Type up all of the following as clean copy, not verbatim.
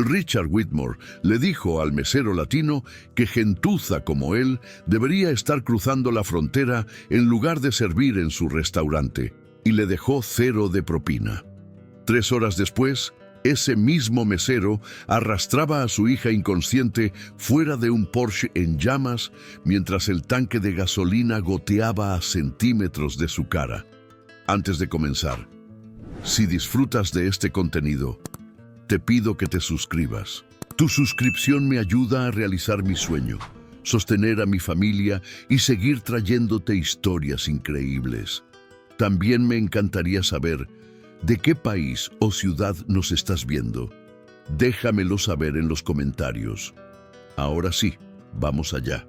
Richard Whitmore le dijo al mesero latino que gentuza como él debería estar cruzando la frontera en lugar de servir en su restaurante, y le dejó 0 de propina. 3 horas después, ese mismo mesero arrastraba a su hija inconsciente fuera de un Porsche en llamas mientras el tanque de gasolina goteaba a centímetros de su cara. Antes de comenzar, si disfrutas de este contenido, te pido que te suscribas. Tu suscripción me ayuda a realizar mi sueño, sostener a mi familia y seguir trayéndote historias increíbles. También me encantaría saber de qué país o ciudad nos estás viendo. Déjamelo saber en los comentarios. Ahora sí, vamos allá.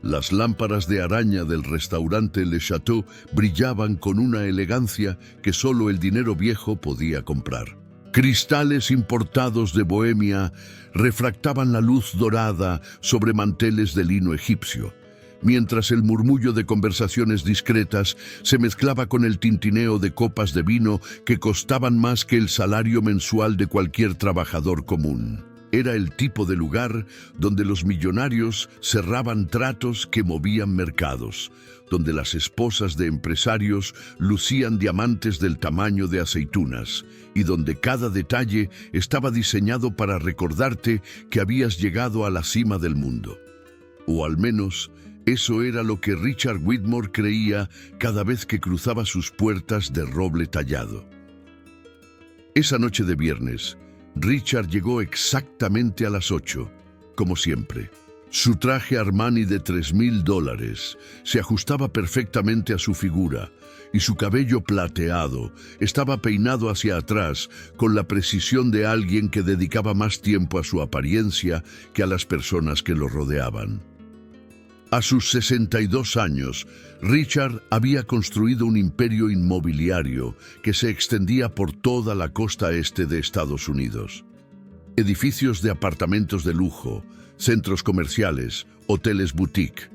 Las lámparas de araña del restaurante Le Chateau brillaban con una elegancia que solo el dinero viejo podía comprar. Cristales importados de Bohemia refractaban la luz dorada sobre manteles de lino egipcio, mientras el murmullo de conversaciones discretas se mezclaba con el tintineo de copas de vino que costaban más que el salario mensual de cualquier trabajador común. Era el tipo de lugar donde los millonarios cerraban tratos que movían mercados, donde las esposas de empresarios lucían diamantes del tamaño de aceitunas y donde cada detalle estaba diseñado para recordarte que habías llegado a la cima del mundo. O al menos, eso era lo que Richard Whitmore creía cada vez que cruzaba sus puertas de roble tallado. Esa noche de viernes, Richard llegó exactamente a las 8, como siempre. Su traje Armani de $3,000 se ajustaba perfectamente a su figura y su cabello plateado estaba peinado hacia atrás con la precisión de alguien que dedicaba más tiempo a su apariencia que a las personas que lo rodeaban. A sus 62 años, Richard había construido un imperio inmobiliario que se extendía por toda la costa este de Estados Unidos. Edificios de apartamentos de lujo, centros comerciales, hoteles boutique.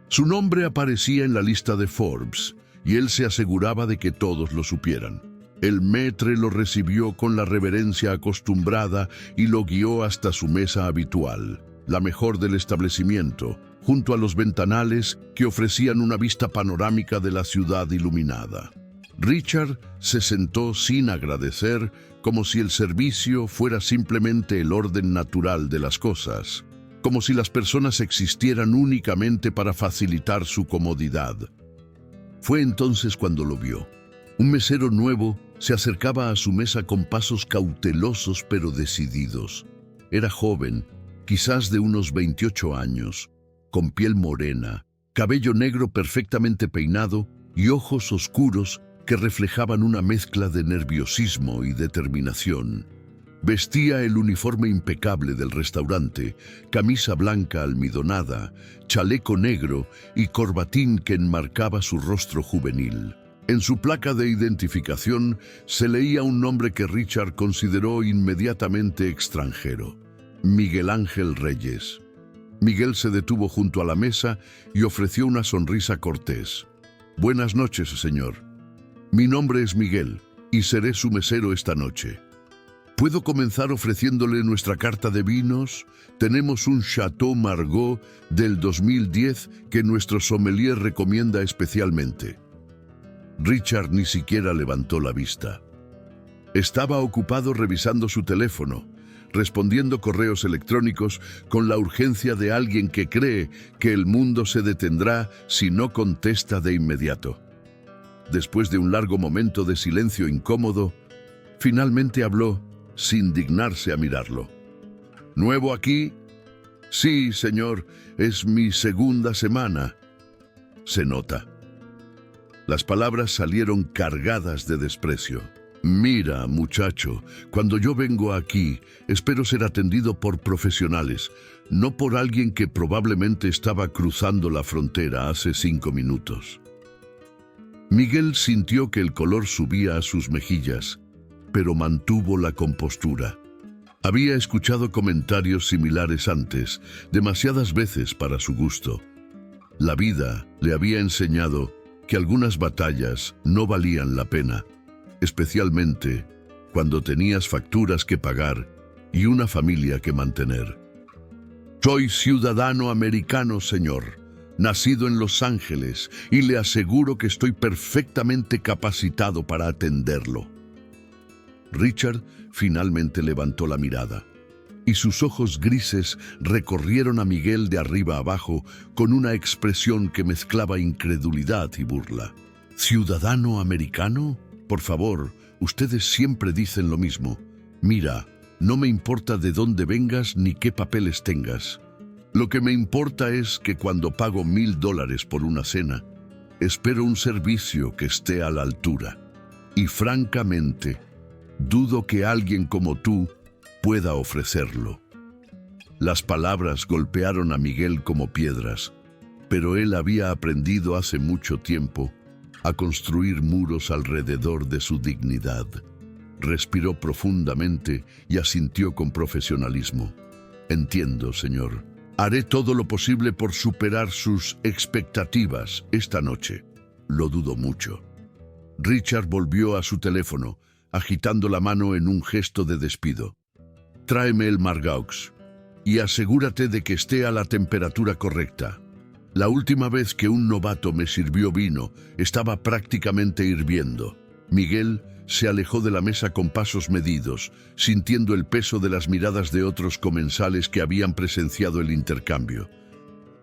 Su nombre aparecía en la lista de Forbes y él se aseguraba de que todos lo supieran. El maître lo recibió con la reverencia acostumbrada y lo guió hasta su mesa habitual, la mejor del establecimiento, junto a los ventanales que ofrecían una vista panorámica de la ciudad iluminada. Richard se sentó sin agradecer, como si el servicio fuera simplemente el orden natural de las cosas, como si las personas existieran únicamente para facilitar su comodidad. Fue entonces cuando lo vio. Un mesero nuevo se acercaba a su mesa con pasos cautelosos pero decididos. Era joven, quizás de unos 28 años, con piel morena, cabello negro perfectamente peinado y ojos oscuros que reflejaban una mezcla de nerviosismo y determinación. Vestía el uniforme impecable del restaurante, camisa blanca almidonada, chaleco negro y corbatín que enmarcaba su rostro juvenil. En su placa de identificación se leía un nombre que Richard consideró inmediatamente extranjero: Miguel Ángel Reyes. Miguel se detuvo junto a la mesa y ofreció una sonrisa cortés. «Buenas noches, señor. Mi nombre es Miguel y seré su mesero esta noche. ¿Puedo comenzar ofreciéndole nuestra carta de vinos? Tenemos un Chateau Margaux del 2010 que nuestro sommelier recomienda especialmente». Richard ni siquiera levantó la vista. Estaba ocupado revisando su teléfono, respondiendo correos electrónicos con la urgencia de alguien que cree que el mundo se detendrá si no contesta de inmediato. Después de un largo momento de silencio incómodo, finalmente habló, sin dignarse a mirarlo. «¿Nuevo aquí?» «Sí, señor, es mi segunda semana». «Se nota». Las palabras salieron cargadas de desprecio. «Mira, muchacho, cuando yo vengo aquí, espero ser atendido por profesionales, no por alguien que probablemente estaba cruzando la frontera hace 5 minutos». Miguel sintió que el color subía a sus mejillas, pero mantuvo la compostura. Había escuchado comentarios similares antes, demasiadas veces para su gusto. La vida le había enseñado que algunas batallas no valían la pena, especialmente cuando tenías facturas que pagar y una familia que mantener. Soy ciudadano americano, señor, nacido en Los Ángeles, y le aseguro que estoy perfectamente capacitado para atenderlo. Richard finalmente levantó la mirada, y sus ojos grises recorrieron a Miguel de arriba abajo con una expresión que mezclaba incredulidad y burla. ¿Ciudadano americano? Por favor, ustedes siempre dicen lo mismo. Mira, no me importa de dónde vengas ni qué papeles tengas. Lo que me importa es que cuando pago $1000 por una cena, espero un servicio que esté a la altura. Y francamente, dudo que alguien como tú pueda ofrecerlo. Las palabras golpearon a Miguel como piedras, pero él había aprendido hace mucho tiempo a construir muros alrededor de su dignidad. Respiró profundamente y asintió con profesionalismo. Entiendo, señor. Haré todo lo posible por superar sus expectativas esta noche. Lo dudo mucho. Richard volvió a su teléfono, agitando la mano en un gesto de despido. Tráeme el Margaux y asegúrate de que esté a la temperatura correcta. La última vez que un novato me sirvió vino, estaba prácticamente hirviendo. Miguel se alejó de la mesa con pasos medidos, sintiendo el peso de las miradas de otros comensales que habían presenciado el intercambio.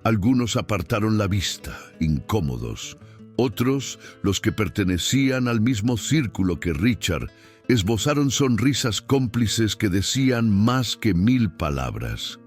Algunos apartaron la vista, incómodos. Otros, los que pertenecían al mismo círculo que Richard, esbozaron sonrisas cómplices que decían más que 1000 palabras.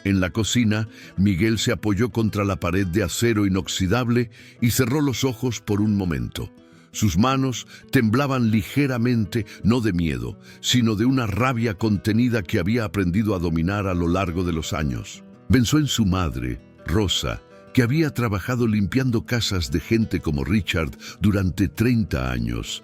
En la cocina, Miguel se apoyó contra la pared de acero inoxidable y cerró los ojos por un momento. Sus manos temblaban ligeramente, no de miedo, sino de una rabia contenida que había aprendido a dominar a lo largo de los años. Pensó en su madre, Rosa, que había trabajado limpiando casas de gente como Richard durante 30 años.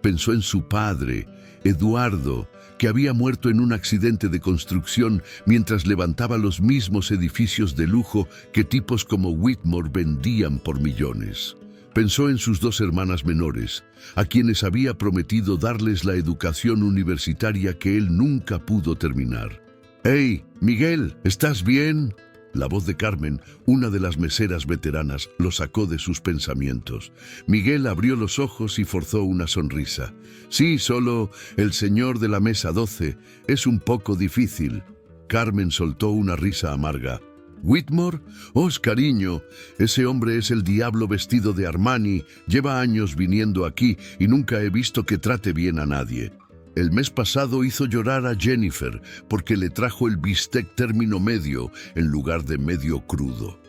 Pensó en su padre, Eduardo, que había muerto en un accidente de construcción mientras levantaba los mismos edificios de lujo que tipos como Whitmore vendían por millones. Pensó en sus 2 hermanas menores, a quienes había prometido darles la educación universitaria que él nunca pudo terminar. «¡Hey, Miguel! ¿Estás bien?» La voz de Carmen, una de las meseras veteranas, lo sacó de sus pensamientos. Miguel abrió los ojos y forzó una sonrisa. «Sí, solo el señor de la mesa 12. Es un poco difícil». Carmen soltó una risa amarga. «¿Whitmore? Oh, cariño, ese hombre es el diablo vestido de Armani. Lleva años viniendo aquí y nunca he visto que trate bien a nadie. El mes pasado hizo llorar a Jennifer porque le trajo el bistec término medio en lugar de medio crudo.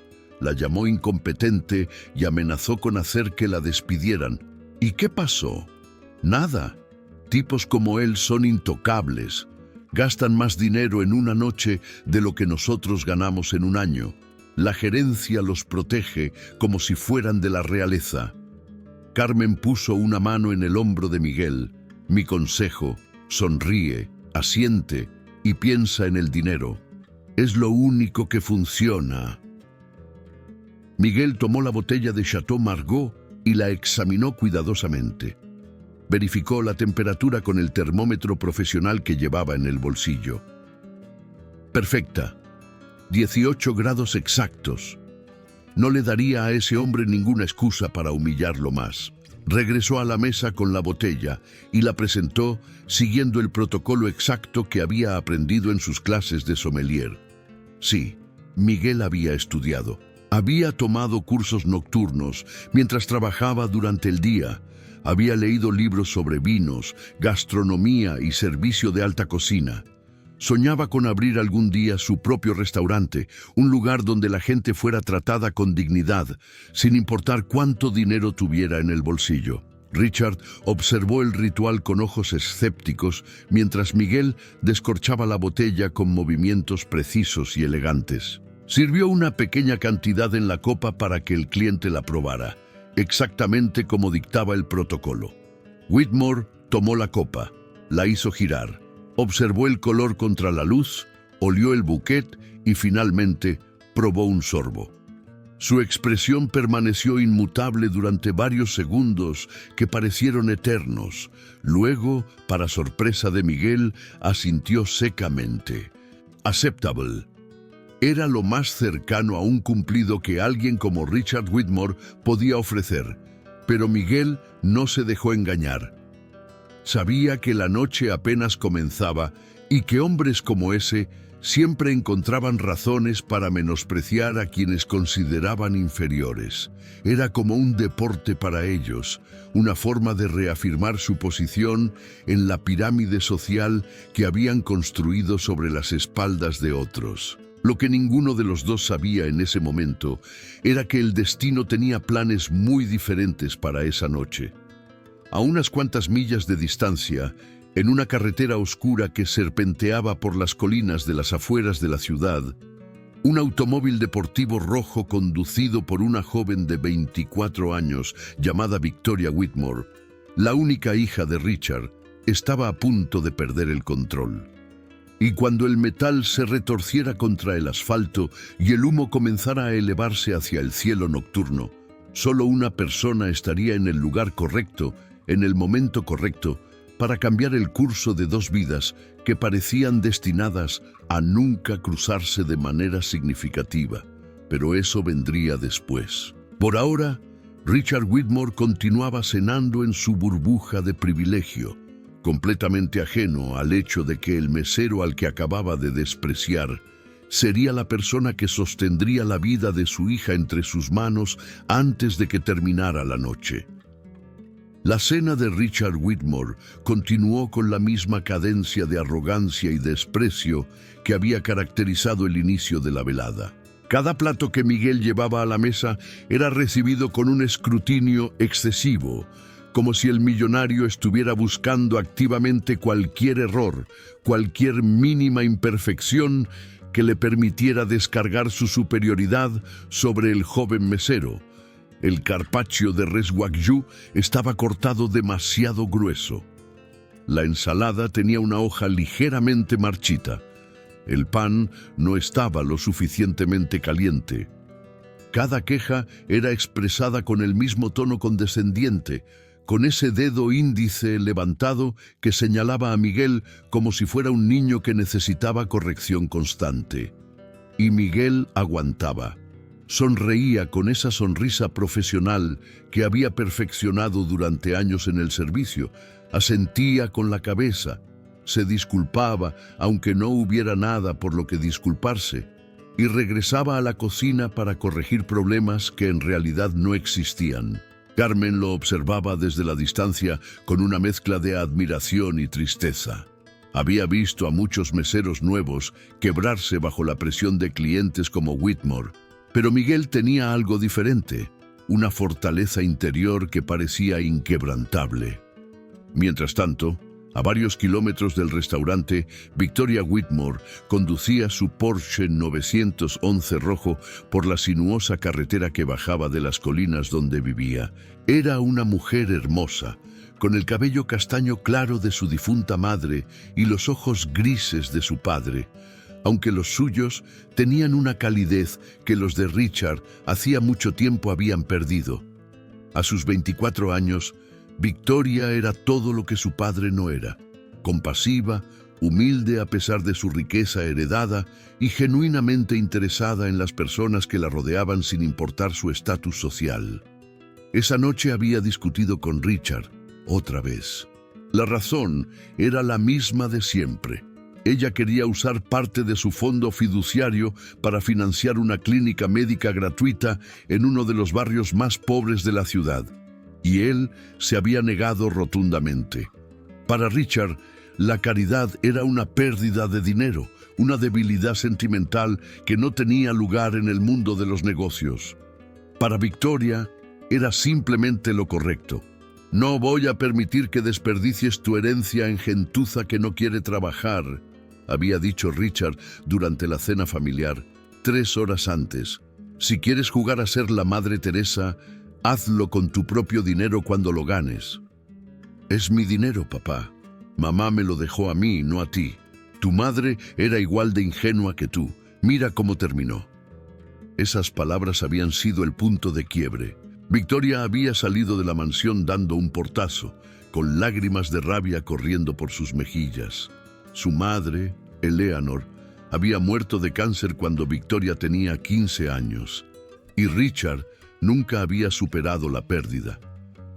La llamó incompetente y amenazó con hacer que la despidieran. ¿Y qué pasó? Nada. Tipos como él son intocables. Gastan más dinero en una noche de lo que nosotros ganamos en un año. La gerencia los protege como si fueran de la realeza». Carmen puso una mano en el hombro de Miguel. «Mi consejo, sonríe, asiente y piensa en el dinero. Es lo único que funciona». Miguel tomó la botella de Chateau Margaux y la examinó cuidadosamente. Verificó la temperatura con el termómetro profesional que llevaba en el bolsillo. «Perfecta. 18 grados exactos. No le daría a ese hombre ninguna excusa para humillarlo más». Regresó a la mesa con la botella y la presentó siguiendo el protocolo exacto que había aprendido en sus clases de sommelier. Sí, Miguel había estudiado. Había tomado cursos nocturnos mientras trabajaba durante el día. Había leído libros sobre vinos, gastronomía y servicio de alta cocina. Soñaba con abrir algún día su propio restaurante, un lugar donde la gente fuera tratada con dignidad, sin importar cuánto dinero tuviera en el bolsillo. Richard observó el ritual con ojos escépticos, mientras Miguel descorchaba la botella con movimientos precisos y elegantes. Sirvió una pequeña cantidad en la copa para que el cliente la probara, exactamente como dictaba el protocolo. Whitmore tomó la copa, la hizo girar. Observó el color contra la luz, olió el bouquet y finalmente probó un sorbo. Su expresión permaneció inmutable durante varios segundos que parecieron eternos. Luego, para sorpresa de Miguel, asintió secamente. Acceptable. Era lo más cercano a un cumplido que alguien como Richard Whitmore podía ofrecer. Pero Miguel no se dejó engañar. Sabía que la noche apenas comenzaba y que hombres como ese siempre encontraban razones para menospreciar a quienes consideraban inferiores. Era como un deporte para ellos, una forma de reafirmar su posición en la pirámide social que habían construido sobre las espaldas de otros. Lo que ninguno de los dos sabía en ese momento era que el destino tenía planes muy diferentes para esa noche. A unas cuantas millas de distancia, en una carretera oscura que serpenteaba por las colinas de las afueras de la ciudad, un automóvil deportivo rojo conducido por una joven de 24 años llamada Victoria Whitmore, la única hija de Richard, estaba a punto de perder el control. Y cuando el metal se retorciera contra el asfalto y el humo comenzara a elevarse hacia el cielo nocturno, solo una persona estaría en el lugar correcto, en el momento correcto, para cambiar el curso de dos vidas que parecían destinadas a nunca cruzarse de manera significativa. Pero eso vendría después. Por ahora, Richard Whitmore continuaba cenando en su burbuja de privilegio, completamente ajeno al hecho de que el mesero al que acababa de despreciar sería la persona que sostendría la vida de su hija entre sus manos antes de que terminara la noche. La cena de Richard Whitmore continuó con la misma cadencia de arrogancia y desprecio que había caracterizado el inicio de la velada. Cada plato que Miguel llevaba a la mesa era recibido con un escrutinio excesivo, como si el millonario estuviera buscando activamente cualquier error, cualquier mínima imperfección que le permitiera descargar su superioridad sobre el joven mesero. El carpaccio de res wagyu estaba cortado demasiado grueso. La ensalada tenía una hoja ligeramente marchita. El pan no estaba lo suficientemente caliente. Cada queja era expresada con el mismo tono condescendiente, con ese dedo índice levantado que señalaba a Miguel como si fuera un niño que necesitaba corrección constante. Y Miguel aguantaba. Sonreía con esa sonrisa profesional que había perfeccionado durante años en el servicio. Asentía con la cabeza. Se disculpaba, aunque no hubiera nada por lo que disculparse, y regresaba a la cocina para corregir problemas que en realidad no existían. Carmen lo observaba desde la distancia con una mezcla de admiración y tristeza. Había visto a muchos meseros nuevos quebrarse bajo la presión de clientes como Whitmore, pero Miguel tenía algo diferente, una fortaleza interior que parecía inquebrantable. Mientras tanto, a varios kilómetros del restaurante, Victoria Whitmore conducía su Porsche 911 rojo por la sinuosa carretera que bajaba de las colinas donde vivía. Era una mujer hermosa, con el cabello castaño claro de su difunta madre y los ojos grises de su padre, aunque los suyos tenían una calidez que los de Richard hacía mucho tiempo habían perdido. A sus 24 años, Victoria era todo lo que su padre no era: compasiva, humilde a pesar de su riqueza heredada y genuinamente interesada en las personas que la rodeaban sin importar su estatus social. Esa noche había discutido con Richard, otra vez. La razón era la misma de siempre. Ella quería usar parte de su fondo fiduciario para financiar una clínica médica gratuita en uno de los barrios más pobres de la ciudad, y él se había negado rotundamente. Para Richard, la caridad era una pérdida de dinero, una debilidad sentimental que no tenía lugar en el mundo de los negocios. Para Victoria, era simplemente lo correcto. «No voy a permitir que desperdicies tu herencia en gentuza que no quiere trabajar», había dicho Richard durante la cena familiar, 3 horas antes. «Si quieres jugar a ser la Madre Teresa, hazlo con tu propio dinero cuando lo ganes». «Es mi dinero, papá. Mamá me lo dejó a mí, no a ti. Tu madre era igual de ingenua que tú. Mira cómo terminó». Esas palabras habían sido el punto de quiebre. Victoria había salido de la mansión dando un portazo, con lágrimas de rabia corriendo por sus mejillas. Su madre, Eleanor, había muerto de cáncer cuando Victoria tenía 15 años, y Richard nunca había superado la pérdida.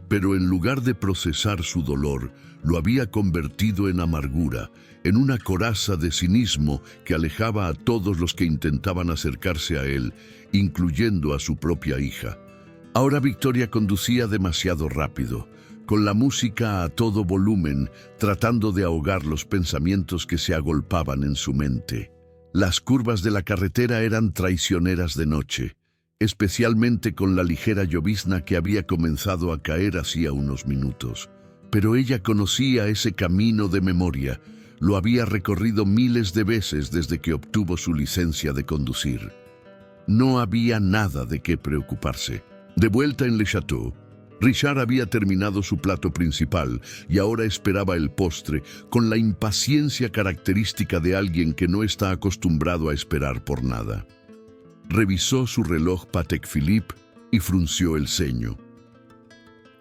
Pero en lugar de procesar su dolor, lo había convertido en amargura, en una coraza de cinismo que alejaba a todos los que intentaban acercarse a él, incluyendo a su propia hija. Ahora Victoria conducía demasiado rápido, con la música a todo volumen, tratando de ahogar los pensamientos que se agolpaban en su mente. Las curvas de la carretera eran traicioneras de noche, especialmente con la ligera llovizna que había comenzado a caer hacía unos minutos. Pero ella conocía ese camino de memoria, lo había recorrido miles de veces desde que obtuvo su licencia de conducir. No había nada de qué preocuparse. De vuelta en Le Chateau, Richard había terminado su plato principal y ahora esperaba el postre con la impaciencia característica de alguien que no está acostumbrado a esperar por nada. Revisó su reloj Patek Philippe y frunció el ceño.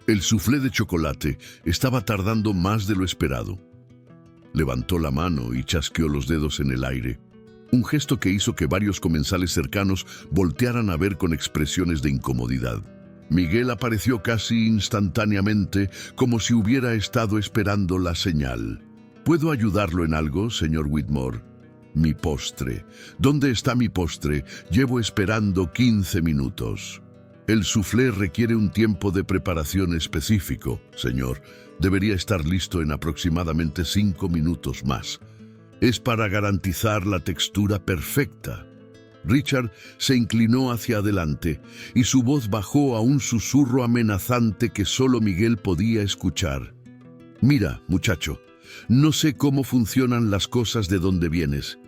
El soufflé de chocolate estaba tardando más de lo esperado. Levantó la mano y chasqueó los dedos en el aire, un gesto que hizo que varios comensales cercanos voltearan a ver con expresiones de incomodidad. Miguel apareció casi instantáneamente, como si hubiera estado esperando la señal. ¿Puedo ayudarlo en algo, señor Whitmore? Mi postre. ¿Dónde está mi postre? Llevo esperando 15 minutos. El soufflé requiere un tiempo de preparación específico, señor. Debería estar listo en aproximadamente 5 minutos más. Es para garantizar la textura perfecta. Richard se inclinó hacia adelante y su voz bajó a un susurro amenazante que solo Miguel podía escuchar. Mira, muchacho, no sé cómo funcionan las cosas de donde vienes,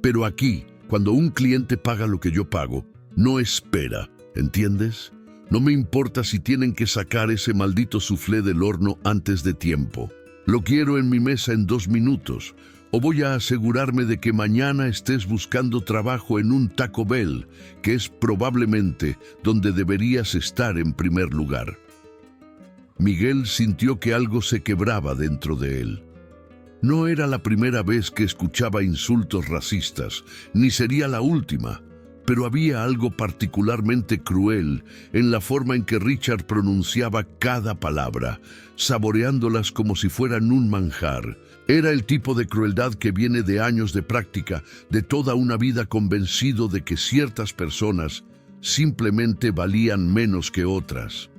pero aquí, cuando un cliente paga lo que yo pago, no espera, ¿entiendes? No me importa si tienen que sacar ese maldito soufflé del horno antes de tiempo. Lo quiero en mi mesa en 2 minutos. O voy a asegurarme de que mañana estés buscando trabajo en un Taco Bell, que es probablemente donde deberías estar en primer lugar. Miguel sintió que algo se quebraba dentro de él. No era la primera vez que escuchaba insultos racistas, ni sería la última, pero había algo particularmente cruel en la forma en que Richard pronunciaba cada palabra, saboreándolas como si fueran un manjar. Era el tipo de crueldad que viene de años de práctica, de toda una vida convencido de que ciertas personas simplemente valían menos que otras.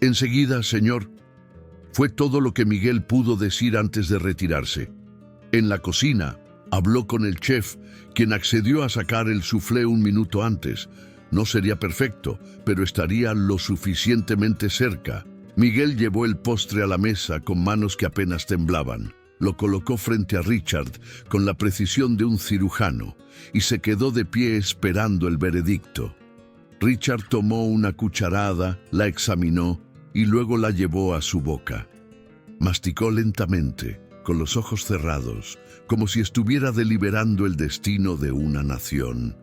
Enseguida, señor, fue todo lo que Miguel pudo decir antes de retirarse. En la cocina, habló con el chef, quien accedió a sacar el soufflé 1 minuto antes. No sería perfecto, pero estaría lo suficientemente cerca. Miguel llevó el postre a la mesa con manos que apenas temblaban. Lo colocó frente a Richard con la precisión de un cirujano y se quedó de pie esperando el veredicto. Richard tomó una cucharada, la examinó y luego la llevó a su boca. Masticó lentamente, con los ojos cerrados, como si estuviera deliberando el destino de una nación.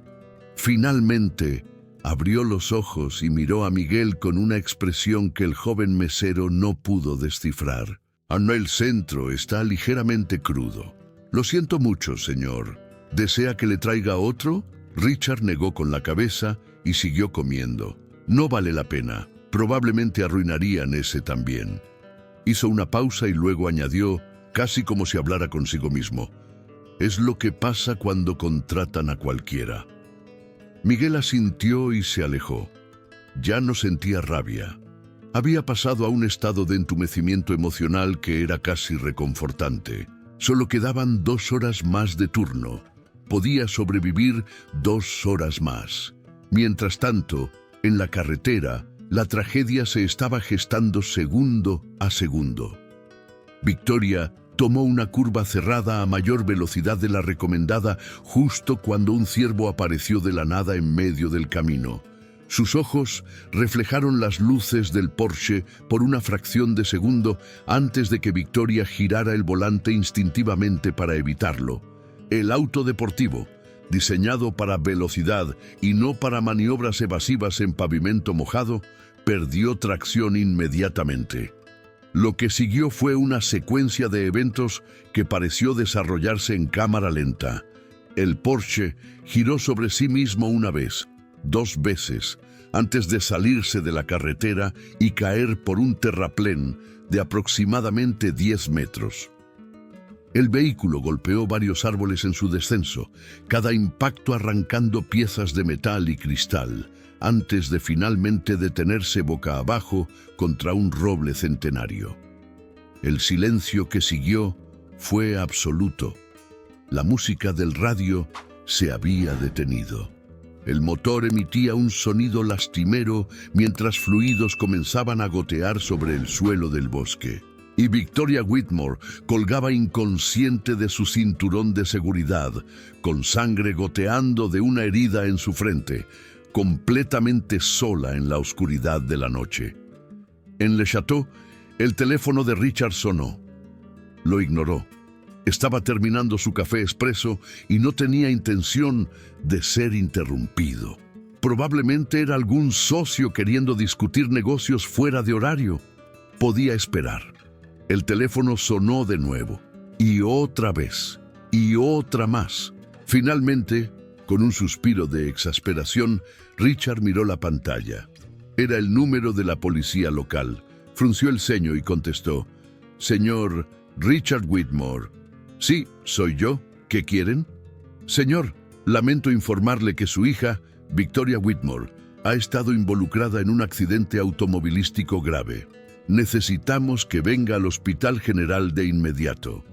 Finalmente, abrió los ojos y miró a Miguel con una expresión que el joven mesero no pudo descifrar. El centro está ligeramente crudo. Lo siento mucho, señor. ¿Desea que le traiga otro? Richard negó con la cabeza y siguió comiendo. No vale la pena. Probablemente arruinarían ese también. Hizo una pausa y luego añadió, casi como si hablara consigo mismo. Es lo que pasa cuando contratan a cualquiera. Miguel asintió y se alejó. Ya no sentía rabia. Había pasado a un estado de entumecimiento emocional que era casi reconfortante. Solo quedaban 2 horas más de turno. Podía sobrevivir 2 horas más. Mientras tanto, en la carretera, la tragedia se estaba gestando segundo a segundo. Victoria tomó una curva cerrada a mayor velocidad de la recomendada justo cuando un ciervo apareció de la nada en medio del camino. Sus ojos reflejaron las luces del Porsche por una fracción de segundo antes de que Victoria girara el volante instintivamente para evitarlo. El auto deportivo, diseñado para velocidad y no para maniobras evasivas en pavimento mojado, perdió tracción inmediatamente. Lo que siguió fue una secuencia de eventos que pareció desarrollarse en cámara lenta. El Porsche giró sobre sí mismo una vez, 2 veces, antes de salirse de la carretera y caer por un terraplén de aproximadamente 10 metros. El vehículo golpeó varios árboles en su descenso, cada impacto arrancando piezas de metal y cristal, antes de finalmente detenerse boca abajo contra un roble centenario. El silencio que siguió fue absoluto. La música del radio se había detenido. El motor emitía un sonido lastimero mientras fluidos comenzaban a gotear sobre el suelo del bosque. Y Victoria Whitmore colgaba inconsciente de su cinturón de seguridad, con sangre goteando de una herida en su frente, completamente sola en la oscuridad de la noche. En Le Chateau, el teléfono de Richard sonó. Lo ignoró. Estaba terminando su café expreso y no tenía intención de ser interrumpido. Probablemente era algún socio queriendo discutir negocios fuera de horario. Podía esperar. El teléfono sonó de nuevo, y otra vez, y otra más. Finalmente, con un suspiro de exasperación, Richard miró la pantalla. Era el número de la policía local. Frunció el ceño y contestó: «Señor Richard Whitmore». «Sí, soy yo. ¿Qué quieren?» «Señor, lamento informarle que su hija, Victoria Whitmore, ha estado involucrada en un accidente automovilístico grave. Necesitamos que venga al Hospital General de inmediato».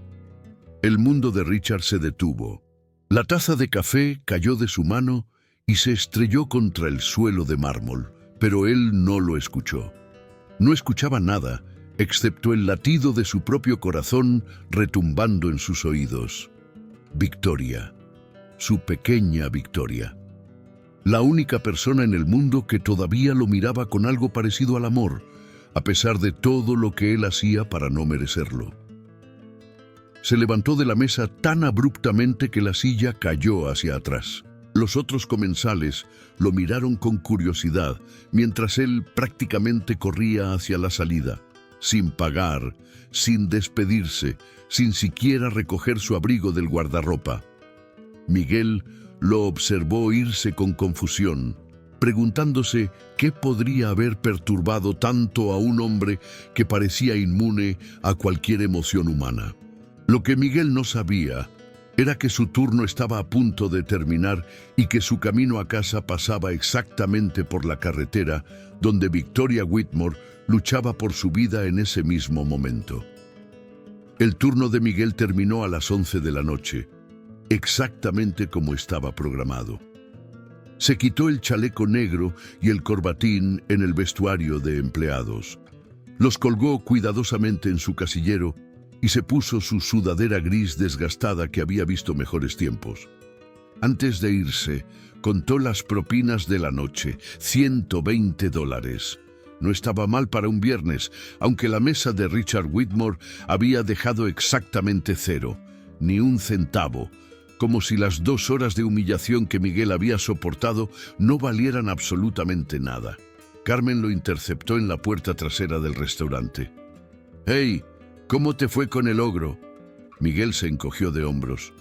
El mundo de Richard se detuvo. La taza de café cayó de su mano y se estrelló contra el suelo de mármol, pero él no lo escuchó. No escuchaba nada, excepto el latido de su propio corazón retumbando en sus oídos. Victoria, su pequeña Victoria. La única persona en el mundo que todavía lo miraba con algo parecido al amor, a pesar de todo lo que él hacía para no merecerlo. Se levantó de la mesa tan abruptamente que la silla cayó hacia atrás. Los otros comensales lo miraron con curiosidad, mientras él prácticamente corría hacia la salida, sin pagar, sin despedirse, sin siquiera recoger su abrigo del guardarropa. Miguel lo observó irse con confusión, preguntándose qué podría haber perturbado tanto a un hombre que parecía inmune a cualquier emoción humana. Lo que Miguel no sabía era que su turno estaba a punto de terminar y que su camino a casa pasaba exactamente por la carretera donde Victoria Whitmore luchaba por su vida en ese mismo momento. El turno de Miguel terminó a las 11 de la noche, exactamente como estaba programado. Se quitó el chaleco negro y el corbatín en el vestuario de empleados. Los colgó cuidadosamente en su casillero y se puso su sudadera gris desgastada que había visto mejores tiempos. Antes de irse, contó las propinas de la noche, $120. No estaba mal para un viernes, aunque la mesa de Richard Whitmore había dejado exactamente 0, ni un centavo, como si las 2 horas de humillación que Miguel había soportado no valieran absolutamente nada. Carmen lo interceptó en la puerta trasera del restaurante. «Hey, ¿cómo te fue con el ogro?» Miguel se encogió de hombros.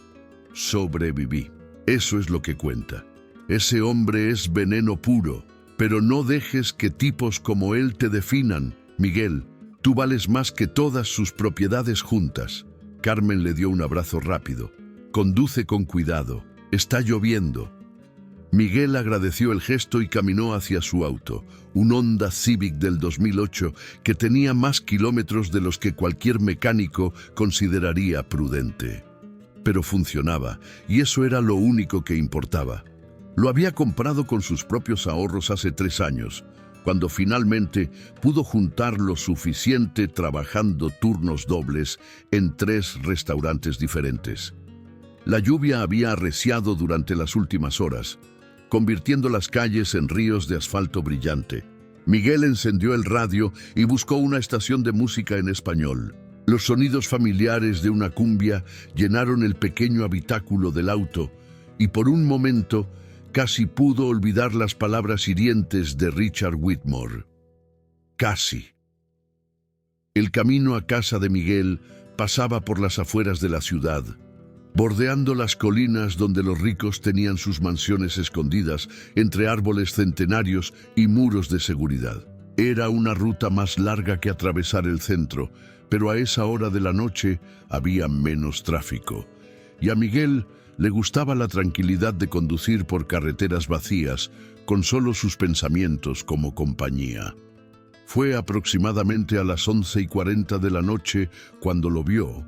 «Sobreviví. Eso es lo que cuenta. Ese hombre es veneno puro, pero no dejes que tipos como él te definan. Miguel, tú vales más que todas sus propiedades juntas». Carmen le dio un abrazo rápido. «Conduce con cuidado. Está lloviendo». Miguel agradeció el gesto y caminó hacia su auto, un Honda Civic del 2008 que tenía más kilómetros de los que cualquier mecánico consideraría prudente. Pero funcionaba, y eso era lo único que importaba. Lo había comprado con sus propios ahorros hace 3 años, cuando finalmente pudo juntar lo suficiente trabajando turnos dobles en 3 restaurantes diferentes. La lluvia había arreciado durante las últimas horas, convirtiendo las calles en ríos de asfalto brillante. Miguel encendió el radio y buscó una estación de música en español. Los sonidos familiares de una cumbia llenaron el pequeño habitáculo del auto y por un momento casi pudo olvidar las palabras hirientes de Richard Whitmore. Casi. El camino a casa de Miguel pasaba por las afueras de la ciudad, bordeando las colinas donde los ricos tenían sus mansiones escondidas entre árboles centenarios y muros de seguridad. Era una ruta más larga que atravesar el centro, pero a esa hora de la noche había menos tráfico. Y a Miguel le gustaba la tranquilidad de conducir por carreteras vacías, con solo sus pensamientos como compañía. Fue aproximadamente a las 11:40 de la noche cuando lo vio.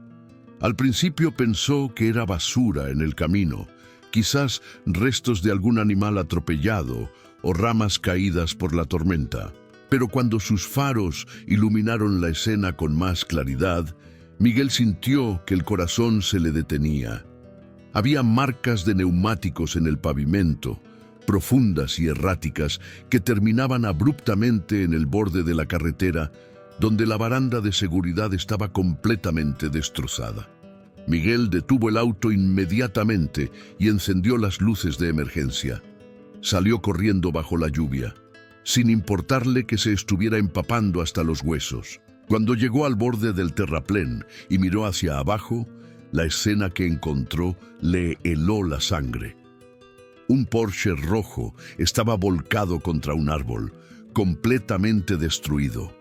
Al principio pensó que era basura en el camino, quizás restos de algún animal atropellado o ramas caídas por la tormenta. Pero cuando sus faros iluminaron la escena con más claridad, Miguel sintió que el corazón se le detenía. Había marcas de neumáticos en el pavimento, profundas y erráticas, que terminaban abruptamente en el borde de la carretera, donde la baranda de seguridad estaba completamente destrozada. Miguel detuvo el auto inmediatamente y encendió las luces de emergencia. Salió corriendo bajo la lluvia, sin importarle que se estuviera empapando hasta los huesos. Cuando llegó al borde del terraplén y miró hacia abajo, la escena que encontró le heló la sangre. Un Porsche rojo estaba volcado contra un árbol, completamente destruido.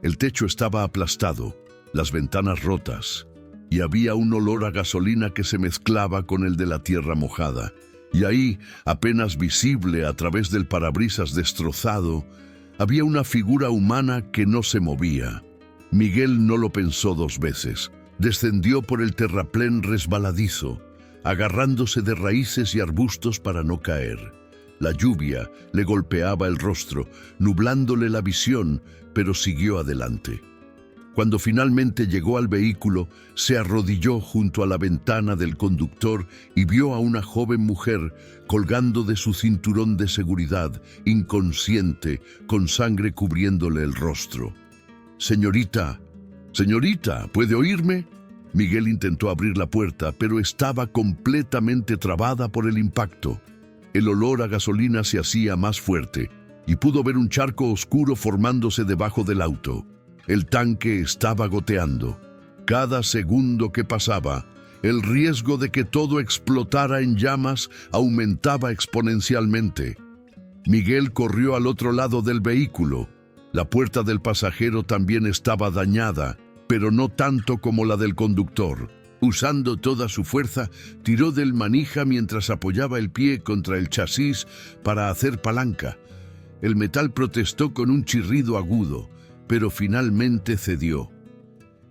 El techo estaba aplastado, las ventanas rotas, y había un olor a gasolina que se mezclaba con el de la tierra mojada. Y ahí, apenas visible a través del parabrisas destrozado, había una figura humana que no se movía. Miguel no lo pensó dos veces. Descendió por el terraplén resbaladizo, agarrándose de raíces y arbustos para no caer. La lluvia le golpeaba el rostro, nublándole la visión, pero siguió adelante. Cuando finalmente llegó al vehículo, se arrodilló junto a la ventana del conductor y vio a una joven mujer colgando de su cinturón de seguridad, inconsciente, con sangre cubriéndole el rostro. «Señorita, señorita, ¿puede oírme?». Miguel intentó abrir la puerta, pero estaba completamente trabada por el impacto. El olor a gasolina se hacía más fuerte y pudo ver un charco oscuro formándose debajo del auto. El tanque estaba goteando. Cada segundo que pasaba, el riesgo de que todo explotara en llamas aumentaba exponencialmente. Miguel corrió al otro lado del vehículo. La puerta del pasajero también estaba dañada, pero no tanto como la del conductor. Usando toda su fuerza, tiró del manija mientras apoyaba el pie contra el chasis para hacer palanca. El metal protestó con un chirrido agudo, pero finalmente cedió.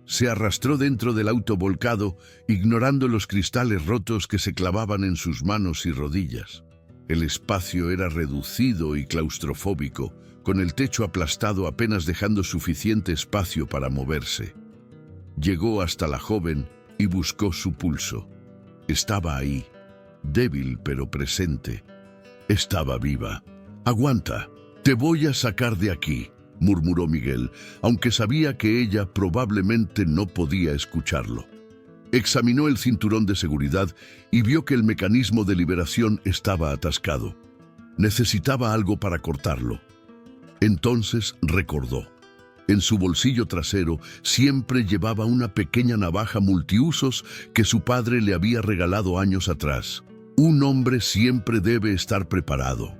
Se arrastró dentro del auto volcado, ignorando los cristales rotos que se clavaban en sus manos y rodillas. El espacio era reducido y claustrofóbico, con el techo aplastado apenas dejando suficiente espacio para moverse. Llegó hasta la joven y buscó su pulso. Estaba ahí, débil pero presente. Estaba viva. «Aguanta, te voy a sacar de aquí», murmuró Miguel, aunque sabía que ella probablemente no podía escucharlo. Examinó el cinturón de seguridad y vio que el mecanismo de liberación estaba atascado. Necesitaba algo para cortarlo. Entonces recordó. En su bolsillo trasero siempre llevaba una pequeña navaja multiusos que su padre le había regalado años atrás. «Un hombre siempre debe estar preparado»,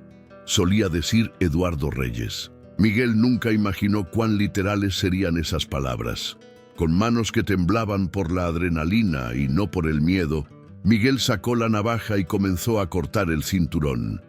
solía decir Eduardo Reyes. Miguel nunca imaginó cuán literales serían esas palabras. Con manos que temblaban por la adrenalina y no por el miedo, Miguel sacó la navaja y comenzó a cortar el cinturón.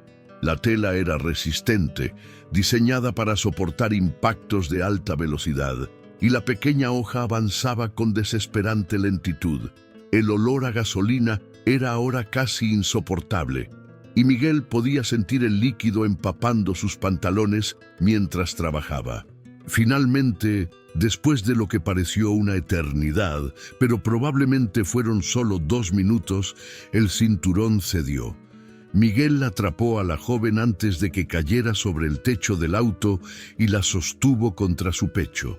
La tela era resistente, diseñada para soportar impactos de alta velocidad, y la pequeña hoja avanzaba con desesperante lentitud. El olor a gasolina era ahora casi insoportable, y Miguel podía sentir el líquido empapando sus pantalones mientras trabajaba. Finalmente, después de lo que pareció una eternidad, pero probablemente fueron solo 2 minutos, el cinturón cedió. Miguel atrapó a la joven antes de que cayera sobre el techo del auto y la sostuvo contra su pecho.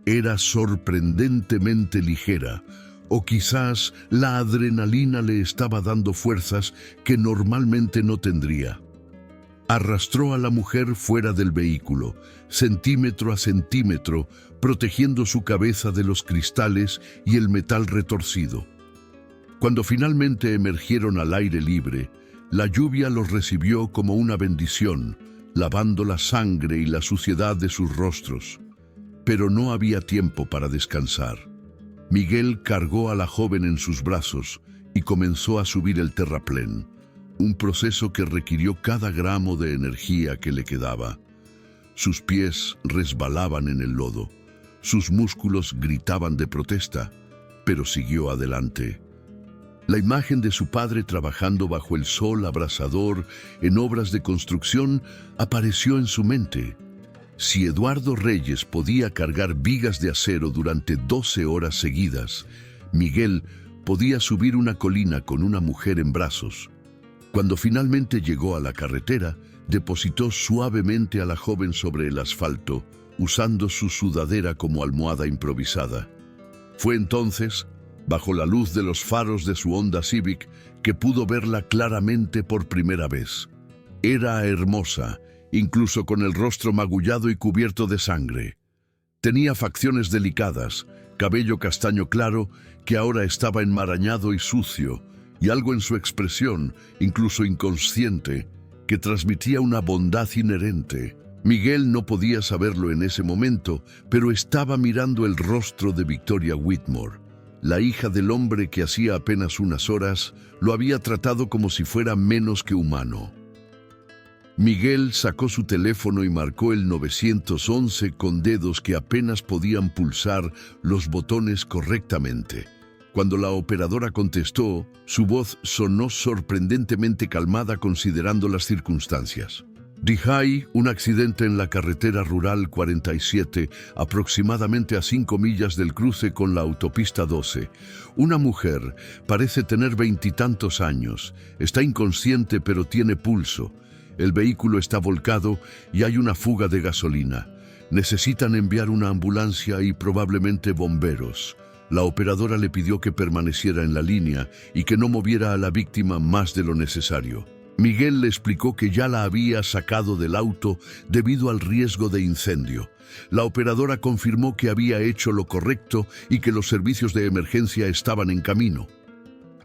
Era sorprendentemente ligera, O quizás la adrenalina le estaba dando fuerzas que normalmente no tendría. Arrastró a la mujer fuera del vehículo, centímetro a centímetro, protegiendo su cabeza de los cristales y el metal retorcido. Cuando finalmente emergieron al aire libre, la lluvia los recibió como una bendición, lavando la sangre y la suciedad de sus rostros. Pero no había tiempo para descansar. Miguel cargó a la joven en sus brazos y comenzó a subir el terraplén, un proceso que requirió cada gramo de energía que le quedaba. Sus pies resbalaban en el lodo, sus músculos gritaban de protesta, pero siguió adelante. La imagen de su padre trabajando bajo el sol abrasador en obras de construcción apareció en su mente. Si Eduardo Reyes podía cargar vigas de acero durante 12 horas seguidas, Miguel podía subir una colina con una mujer en brazos. Cuando finalmente llegó a la carretera, depositó suavemente a la joven sobre el asfalto, usando su sudadera como almohada improvisada. Fue entonces, bajo la luz de los faros de su Honda Civic, que pudo verla claramente por primera vez. Era hermosa, incluso con el rostro magullado y cubierto de sangre. Tenía facciones delicadas, cabello castaño claro que ahora estaba enmarañado y sucio, y algo en su expresión, incluso inconsciente, que transmitía una bondad inherente. Miguel no podía saberlo en ese momento, pero estaba mirando el rostro de Victoria Whitmore. La hija del hombre que hacía apenas unas horas lo había tratado como si fuera menos que humano. Miguel sacó su teléfono y marcó el 911 con dedos que apenas podían pulsar los botones correctamente. Cuando la operadora contestó, su voz sonó sorprendentemente calmada considerando las circunstancias. Dihai, un accidente en la carretera rural 47, aproximadamente a 5 millas del cruce con la autopista 12. Una mujer, parece tener 20 y tantos años, está inconsciente pero tiene pulso. El vehículo está volcado y hay una fuga de gasolina. Necesitan enviar una ambulancia y probablemente bomberos. La operadora le pidió que permaneciera en la línea y que no moviera a la víctima más de lo necesario. Miguel le explicó que ya la había sacado del auto debido al riesgo de incendio. La operadora confirmó que había hecho lo correcto y que los servicios de emergencia estaban en camino.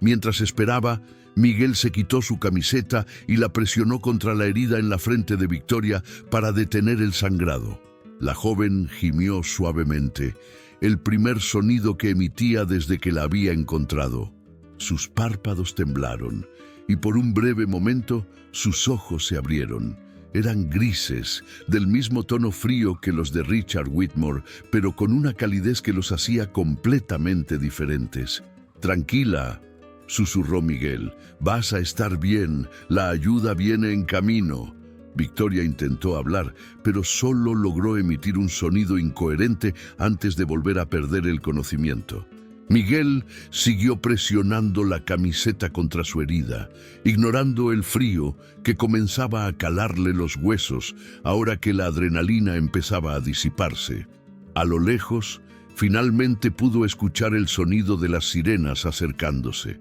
Mientras esperaba, Miguel se quitó su camiseta y la presionó contra la herida en la frente de Victoria para detener el sangrado. La joven gimió suavemente, el primer sonido que emitía desde que la había encontrado. Sus párpados temblaron y por un breve momento sus ojos se abrieron. Eran grises, del mismo tono frío que los de Richard Whitmore, pero con una calidez que los hacía completamente diferentes. «Tranquila», susurró Miguel, «vas a estar bien, la ayuda viene en camino». Victoria intentó hablar, pero solo logró emitir un sonido incoherente antes de volver a perder el conocimiento. Miguel siguió presionando la camiseta contra su herida, ignorando el frío que comenzaba a calarle los huesos ahora que la adrenalina empezaba a disiparse. A lo lejos, finalmente pudo escuchar el sonido de las sirenas acercándose.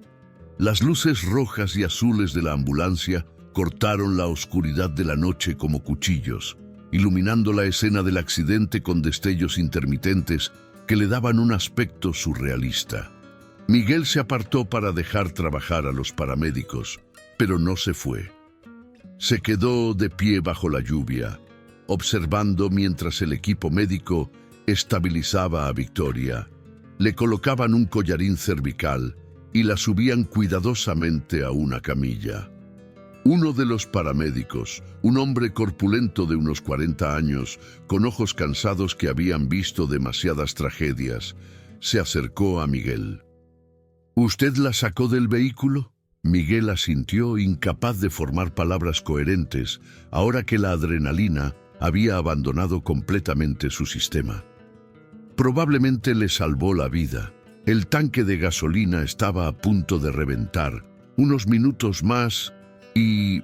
Las luces rojas y azules de la ambulancia cortaron la oscuridad de la noche como cuchillos, iluminando la escena del accidente con destellos intermitentes que le daban un aspecto surrealista. Miguel se apartó para dejar trabajar a los paramédicos, pero no se fue. Se quedó de pie bajo la lluvia, observando mientras el equipo médico estabilizaba a Victoria. Le colocaban un collarín cervical y la subían cuidadosamente a una camilla. Uno de los paramédicos, un hombre corpulento de unos 40 años, con ojos cansados que habían visto demasiadas tragedias, se acercó a Miguel. ¿Usted la sacó del vehículo? Miguel asintió, incapaz de formar palabras coherentes, ahora que la adrenalina había abandonado completamente su sistema. Probablemente le salvó la vida. El tanque de gasolina estaba a punto de reventar. Unos minutos más y...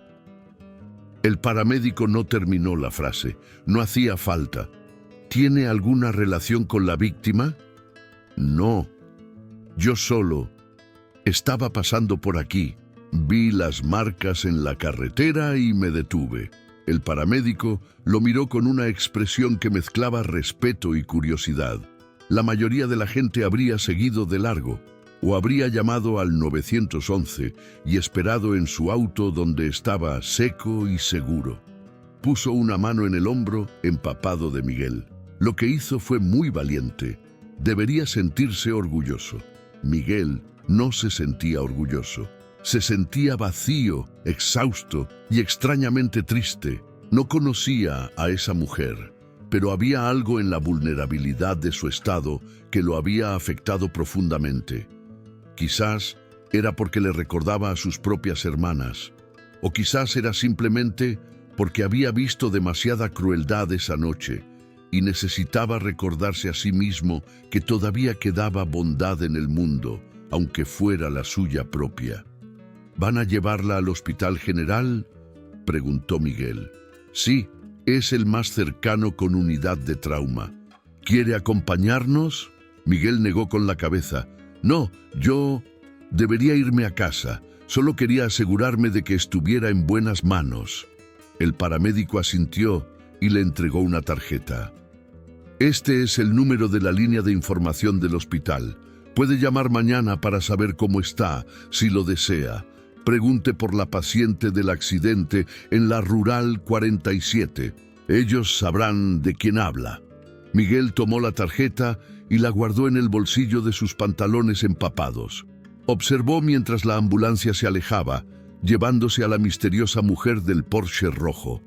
El paramédico no terminó la frase. No hacía falta. ¿Tiene alguna relación con la víctima? No. Yo solo estaba pasando por aquí. Vi las marcas en la carretera y me detuve. El paramédico lo miró con una expresión que mezclaba respeto y curiosidad. La mayoría de la gente habría seguido de largo o habría llamado al 911 y esperado en su auto donde estaba seco y seguro. Puso una mano en el hombro empapado de Miguel. Lo que hizo fue muy valiente. Debería sentirse orgulloso. Miguel no se sentía orgulloso. Se sentía vacío, exhausto y extrañamente triste. No conocía a esa mujer, pero había algo en la vulnerabilidad de su estado que lo había afectado profundamente. Quizás era porque le recordaba a sus propias hermanas, o quizás era simplemente porque había visto demasiada crueldad esa noche y necesitaba recordarse a sí mismo que todavía quedaba bondad en el mundo, aunque fuera la suya propia. ¿Van a llevarla al Hospital General?, preguntó Miguel. Sí, es el más cercano con unidad de trauma. ¿Quiere acompañarnos? Miguel negó con la cabeza. No, yo debería irme a casa. Solo quería asegurarme de que estuviera en buenas manos. El paramédico asintió y le entregó una tarjeta. Este es el número de la línea de información del hospital. Puede llamar mañana para saber cómo está, si lo desea. Pregunte por la paciente del accidente en la Rural 47. Ellos sabrán de quién habla. Miguel tomó la tarjeta y la guardó en el bolsillo de sus pantalones empapados. Observó mientras la ambulancia se alejaba, llevándose a la misteriosa mujer del Porsche rojo.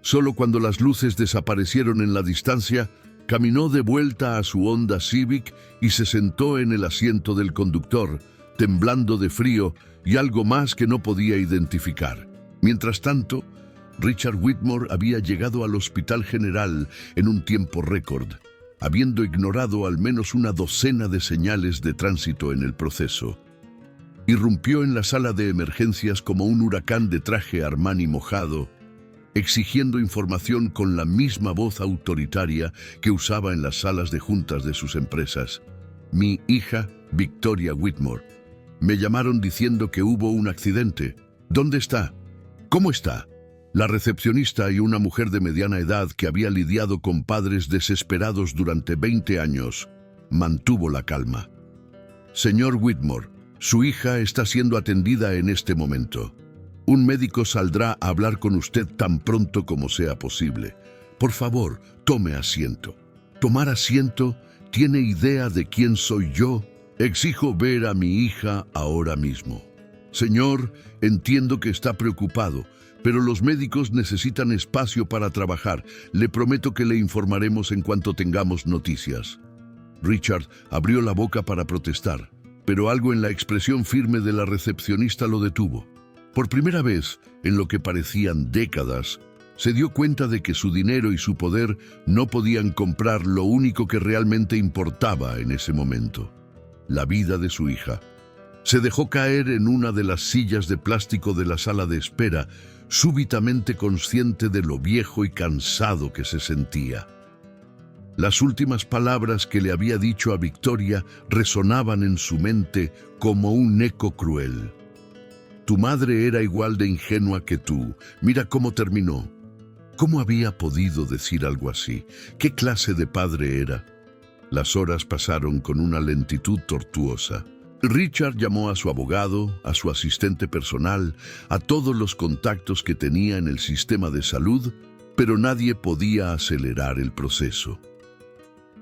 Solo cuando las luces desaparecieron en la distancia, caminó de vuelta a su Honda Civic y se sentó en el asiento del conductor, temblando de frío y algo más que no podía identificar. Mientras tanto, Richard Whitmore había llegado al Hospital General en un tiempo récord, habiendo ignorado al menos una docena de señales de tránsito en el proceso. Irrumpió en la sala de emergencias como un huracán de traje Armani mojado, exigiendo información con la misma voz autoritaria que usaba en las salas de juntas de sus empresas. Mi hija, Victoria Whitmore. Me llamaron diciendo que hubo un accidente. ¿Dónde está? ¿Cómo está? La recepcionista y una mujer de mediana edad que había lidiado con padres desesperados durante 20 años, mantuvo la calma. Señor Whitmore, su hija está siendo atendida en este momento. Un médico saldrá a hablar con usted tan pronto como sea posible. Por favor, tome asiento. ¿Tomar asiento? ¿Tiene idea de quién soy yo? Exijo ver a mi hija ahora mismo. Señor, entiendo que está preocupado, pero los médicos necesitan espacio para trabajar. Le prometo que le informaremos en cuanto tengamos noticias. Richard abrió la boca para protestar, pero algo en la expresión firme de la recepcionista lo detuvo. Por primera vez, en lo que parecían décadas, se dio cuenta de que su dinero y su poder no podían comprar lo único que realmente importaba en ese momento: la vida de su hija. Se dejó caer en una de las sillas de plástico de la sala de espera, súbitamente consciente de lo viejo y cansado que se sentía. Las últimas palabras que le había dicho a Victoria resonaban en su mente como un eco cruel. Tu madre era igual de ingenua que tú. Mira cómo terminó. ¿Cómo había podido decir algo así? ¿Qué clase de padre era? Las horas pasaron con una lentitud tortuosa. Richard llamó a su abogado, a su asistente personal, a todos los contactos que tenía en el sistema de salud, pero nadie podía acelerar el proceso.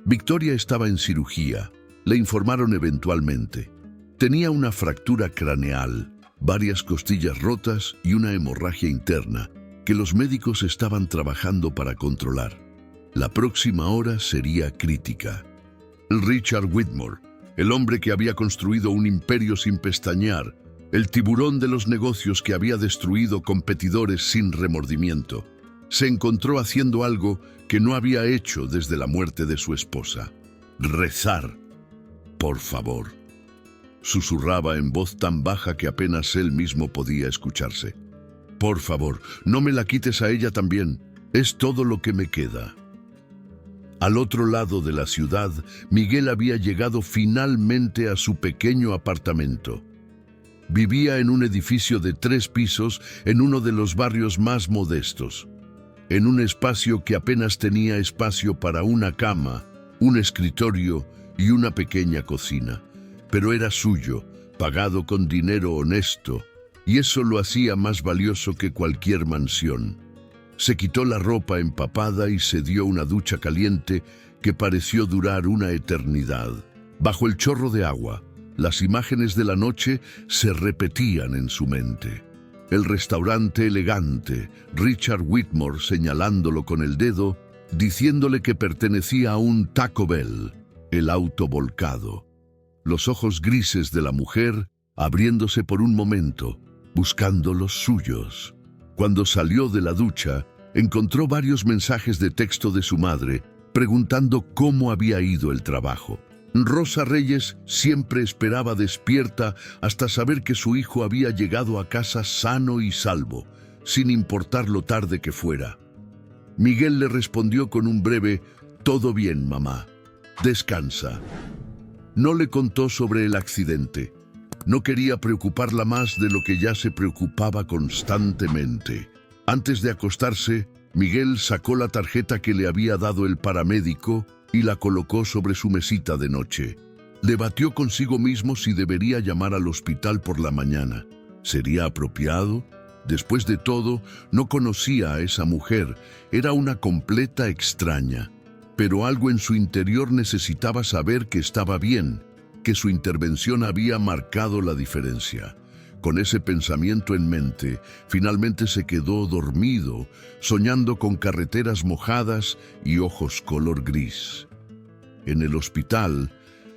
Victoria estaba en cirugía. Le informaron eventualmente. Tenía una fractura craneal, varias costillas rotas y una hemorragia interna que los médicos estaban trabajando para controlar. La próxima hora sería crítica. Richard Whitmore, el hombre que había construido un imperio sin pestañear, el tiburón de los negocios que había destruido competidores sin remordimiento, se encontró haciendo algo que no había hecho desde la muerte de su esposa: rezar. Por favor. Susurraba en voz tan baja que apenas él mismo podía escucharse. Por favor, no me la quites a ella también. Es todo lo que me queda. Al otro lado de la ciudad, Miguel había llegado finalmente a su pequeño apartamento. Vivía en un edificio de 3 pisos en uno de los barrios más modestos, en un espacio que apenas tenía espacio para una cama, un escritorio y una pequeña cocina. Pero era suyo, pagado con dinero honesto, y eso lo hacía más valioso que cualquier mansión. Se quitó la ropa empapada y se dio una ducha caliente que pareció durar una eternidad. Bajo el chorro de agua, las imágenes de la noche se repetían en su mente. El restaurante elegante, Richard Whitmore señalándolo con el dedo, diciéndole que pertenecía a un Taco Bell, el auto volcado. Los ojos grises de la mujer abriéndose por un momento, buscando los suyos. Cuando salió de la ducha, encontró varios mensajes de texto de su madre, preguntando cómo había ido el trabajo. Rosa Reyes siempre esperaba despierta hasta saber que su hijo había llegado a casa sano y salvo, sin importar lo tarde que fuera. Miguel le respondió con un breve «Todo bien, mamá. Descansa». No le contó sobre el accidente. No quería preocuparla más de lo que ya se preocupaba constantemente. Antes de acostarse, Miguel sacó la tarjeta que le había dado el paramédico y la colocó sobre su mesita de noche. Debatió consigo mismo si debería llamar al hospital por la mañana. ¿Sería apropiado? Después de todo, no conocía a esa mujer, era una completa extraña. Pero algo en su interior necesitaba saber que estaba bien, que su intervención había marcado la diferencia. Con ese pensamiento en mente, finalmente se quedó dormido, soñando con carreteras mojadas y ojos color gris. En el hospital,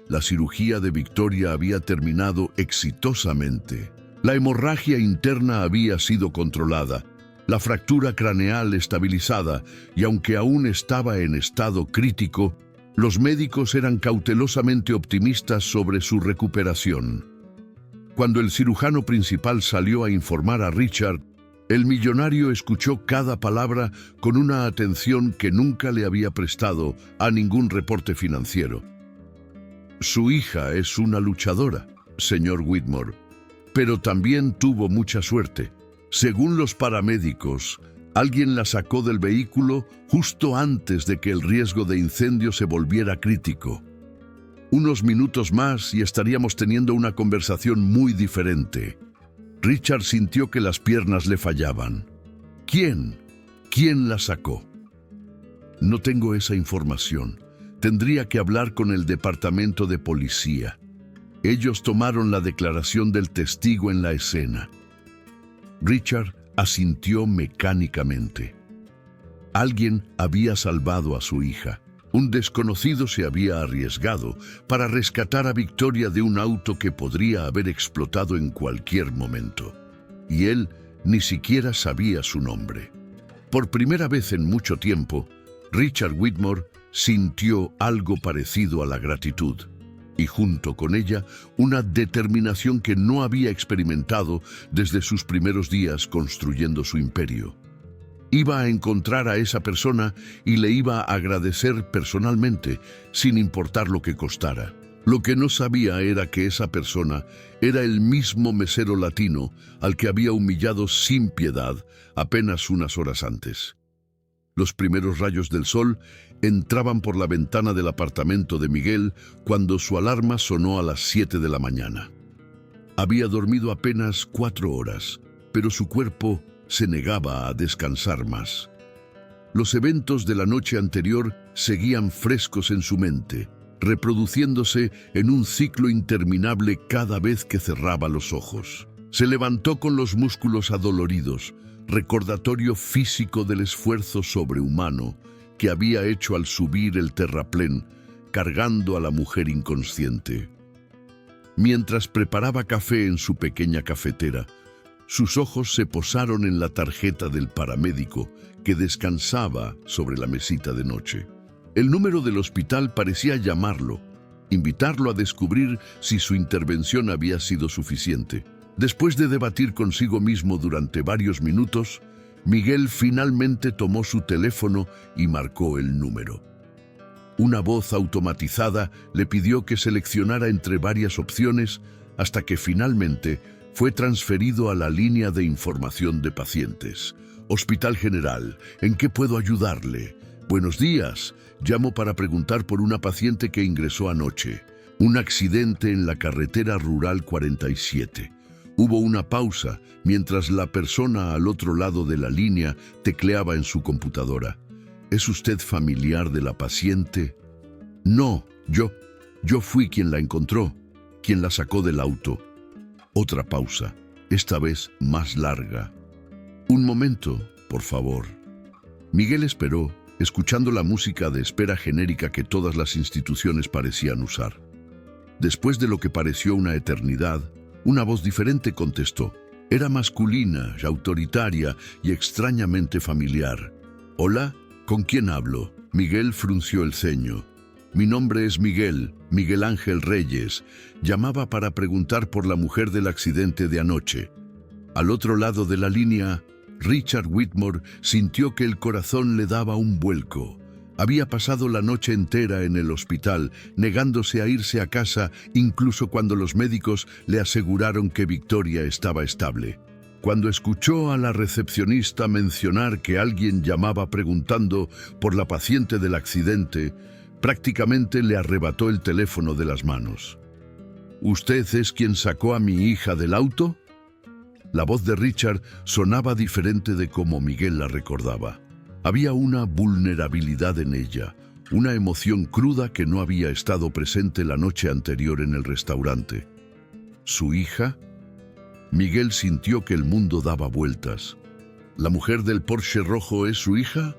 la cirugía de Victoria había terminado exitosamente. La hemorragia interna había sido controlada, la fractura craneal estabilizada, y aunque aún estaba en estado crítico, los médicos eran cautelosamente optimistas sobre su recuperación. Cuando el cirujano principal salió a informar a Richard, el millonario escuchó cada palabra con una atención que nunca le había prestado a ningún reporte financiero. Su hija es una luchadora, señor Whitmore, pero también tuvo mucha suerte. Según los paramédicos, alguien la sacó del vehículo justo antes de que el riesgo de incendio se volviera crítico. Unos minutos más y estaríamos teniendo una conversación muy diferente. Richard sintió que las piernas le fallaban. ¿Quién? ¿Quién la sacó? No tengo esa información. Tendría que hablar con el departamento de policía. Ellos tomaron la declaración del testigo en la escena. Richard asintió mecánicamente. Alguien había salvado a su hija. Un desconocido se había arriesgado para rescatar a Victoria de un auto que podría haber explotado en cualquier momento. Y él ni siquiera sabía su nombre. Por primera vez en mucho tiempo, Richard Whitmore sintió algo parecido a la gratitud, y junto con ella una determinación que no había experimentado desde sus primeros días construyendo su imperio. Iba a encontrar a esa persona y le iba a agradecer personalmente, sin importar lo que costara. Lo que no sabía era que esa persona era el mismo mesero latino al que había humillado sin piedad apenas unas horas antes. Los primeros rayos del sol entraban por la ventana del apartamento de Miguel cuando su alarma sonó a las 7 de la mañana. Había dormido apenas 4 horas, pero su cuerpo se negaba a descansar más. Los eventos de la noche anterior seguían frescos en su mente, reproduciéndose en un ciclo interminable cada vez que cerraba los ojos. Se levantó con los músculos adoloridos, recordatorio físico del esfuerzo sobrehumano que había hecho al subir el terraplén, cargando a la mujer inconsciente. Mientras preparaba café en su pequeña cafetera, sus ojos se posaron en la tarjeta del paramédico que descansaba sobre la mesita de noche. El número del hospital parecía llamarlo, invitarlo a descubrir si su intervención había sido suficiente. Después de debatir consigo mismo durante varios minutos, Miguel finalmente tomó su teléfono y marcó el número. Una voz automatizada le pidió que seleccionara entre varias opciones hasta que finalmente fue transferido a la línea de información de pacientes. Hospital General, ¿en qué puedo ayudarle? Buenos días, llamo para preguntar por una paciente que ingresó anoche. Un accidente en la carretera rural 47. Hubo una pausa mientras la persona al otro lado de la línea tecleaba en su computadora. ¿Es usted familiar de la paciente? No, yo fui quien la encontró, quien la sacó del auto. Otra pausa, esta vez más larga. Un momento, por favor. Miguel esperó, escuchando la música de espera genérica que todas las instituciones parecían usar. Después de lo que pareció una eternidad, una voz diferente contestó. Era masculina, autoritaria y extrañamente familiar. «Hola, ¿con quién hablo?» Miguel frunció el ceño. «Mi nombre es Miguel Ángel Reyes. Llamaba para preguntar por la mujer del accidente de anoche». Al otro lado de la línea, Richard Whitmore sintió que el corazón le daba un vuelco. Había pasado la noche entera en el hospital, negándose a irse a casa incluso cuando los médicos le aseguraron que Victoria estaba estable. Cuando escuchó a la recepcionista mencionar que alguien llamaba preguntando por la paciente del accidente, prácticamente le arrebató el teléfono de las manos. «¿Usted es quien sacó a mi hija del auto?» La voz de Richard sonaba diferente de como Miguel la recordaba. Había una vulnerabilidad en ella, una emoción cruda que no había estado presente la noche anterior en el restaurante. ¿Su hija? Miguel sintió que el mundo daba vueltas. ¿La mujer del Porsche rojo es su hija?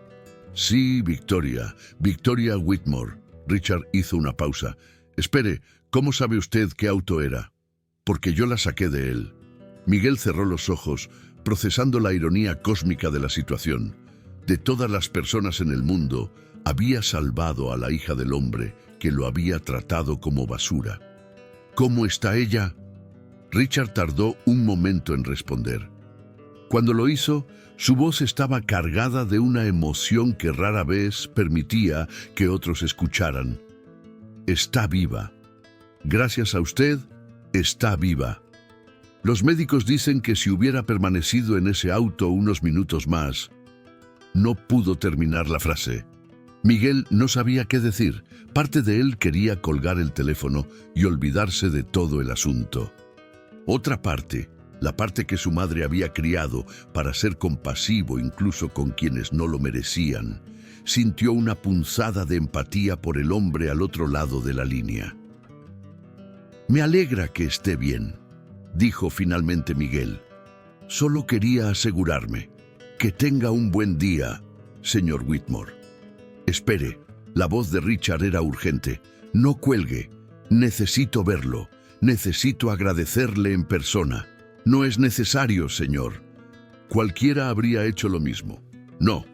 Sí, Victoria Whitmore. Richard hizo una pausa. Espere, ¿cómo sabe usted qué auto era? Porque yo la saqué de él. Miguel cerró los ojos, procesando la ironía cósmica de la situación. De todas las personas en el mundo, había salvado a la hija del hombre que lo había tratado como basura. ¿Cómo está ella? Richard tardó un momento en responder. Cuando lo hizo, su voz estaba cargada de una emoción que rara vez permitía que otros escucharan. Está viva. Gracias a usted, está viva. Los médicos dicen que si hubiera permanecido en ese auto unos minutos más... No pudo terminar la frase. Miguel no sabía qué decir. Parte de él quería colgar el teléfono y olvidarse de todo el asunto. Otra parte, la parte que su madre había criado para ser compasivo incluso con quienes no lo merecían, sintió una punzada de empatía por el hombre al otro lado de la línea. «Me alegra que esté bien», dijo finalmente Miguel. «Solo quería asegurarme. Que tenga un buen día, señor Whitmore». «Espere», la voz de Richard era urgente. «No cuelgue. Necesito verlo. Necesito agradecerle en persona». «No es necesario, señor». Cualquiera habría hecho lo mismo. No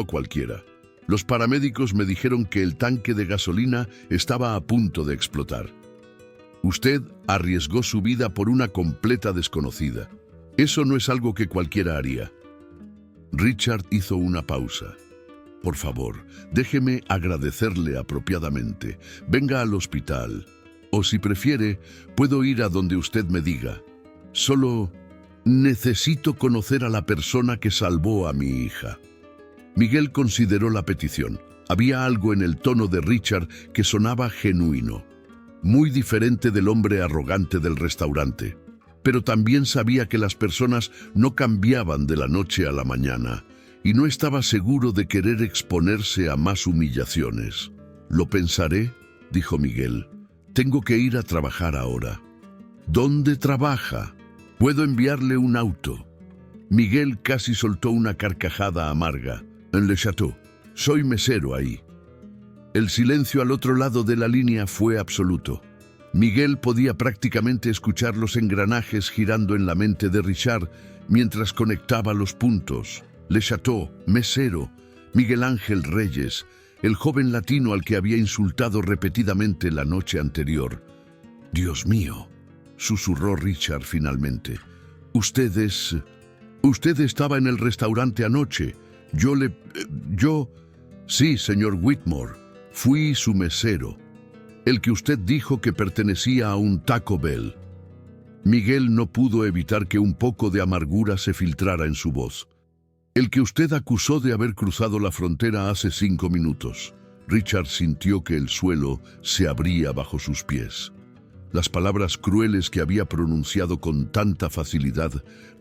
cualquiera. Los paramédicos me dijeron que el tanque de gasolina estaba a punto de explotar. Usted arriesgó su vida por una completa desconocida. Eso no es algo que cualquiera haría. Richard hizo una pausa. «Por favor, déjeme agradecerle apropiadamente. Venga al hospital. O si prefiere, puedo ir a donde usted me diga. Solo necesito conocer a la persona que salvó a mi hija». Miguel consideró la petición. Había algo en el tono de Richard que sonaba genuino, muy diferente del hombre arrogante del restaurante. Pero también sabía que las personas no cambiaban de la noche a la mañana, y no estaba seguro de querer exponerse a más humillaciones. «Lo pensaré», dijo Miguel. «Tengo que ir a trabajar ahora». «¿Dónde trabaja? Puedo enviarle un auto». Miguel casi soltó una carcajada amarga. «En Le Chateau. Soy mesero ahí». El silencio al otro lado de la línea fue absoluto. Miguel podía prácticamente escuchar los engranajes girando en la mente de Richard mientras conectaba los puntos. Le Chateau, mesero, Miguel Ángel Reyes, el joven latino al que había insultado repetidamente la noche anterior. «Dios mío», susurró Richard finalmente. «Usted estaba en el restaurante anoche. Yo... Sí, señor Whitmore. Fui su mesero, el que usted dijo que pertenecía a un Taco Bell. Miguel no pudo evitar que un poco de amargura se filtrara en su voz. El que usted acusó de haber cruzado la frontera hace 5 minutos. Richard sintió que el suelo se abría bajo sus pies. Las palabras crueles que había pronunciado con tanta facilidad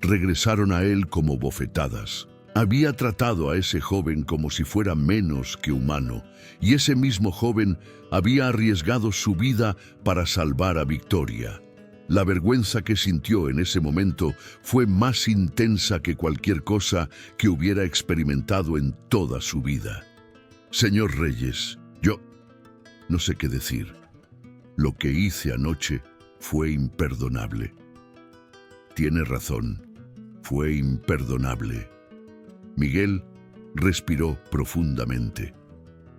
regresaron a él como bofetadas. Había tratado a ese joven como si fuera menos que humano, y ese mismo joven había arriesgado su vida para salvar a Victoria. La vergüenza que sintió en ese momento fue más intensa que cualquier cosa que hubiera experimentado en toda su vida. Señor Reyes, yo no sé qué decir. Lo que hice anoche fue imperdonable. Tiene razón, fue imperdonable. Miguel respiró profundamente.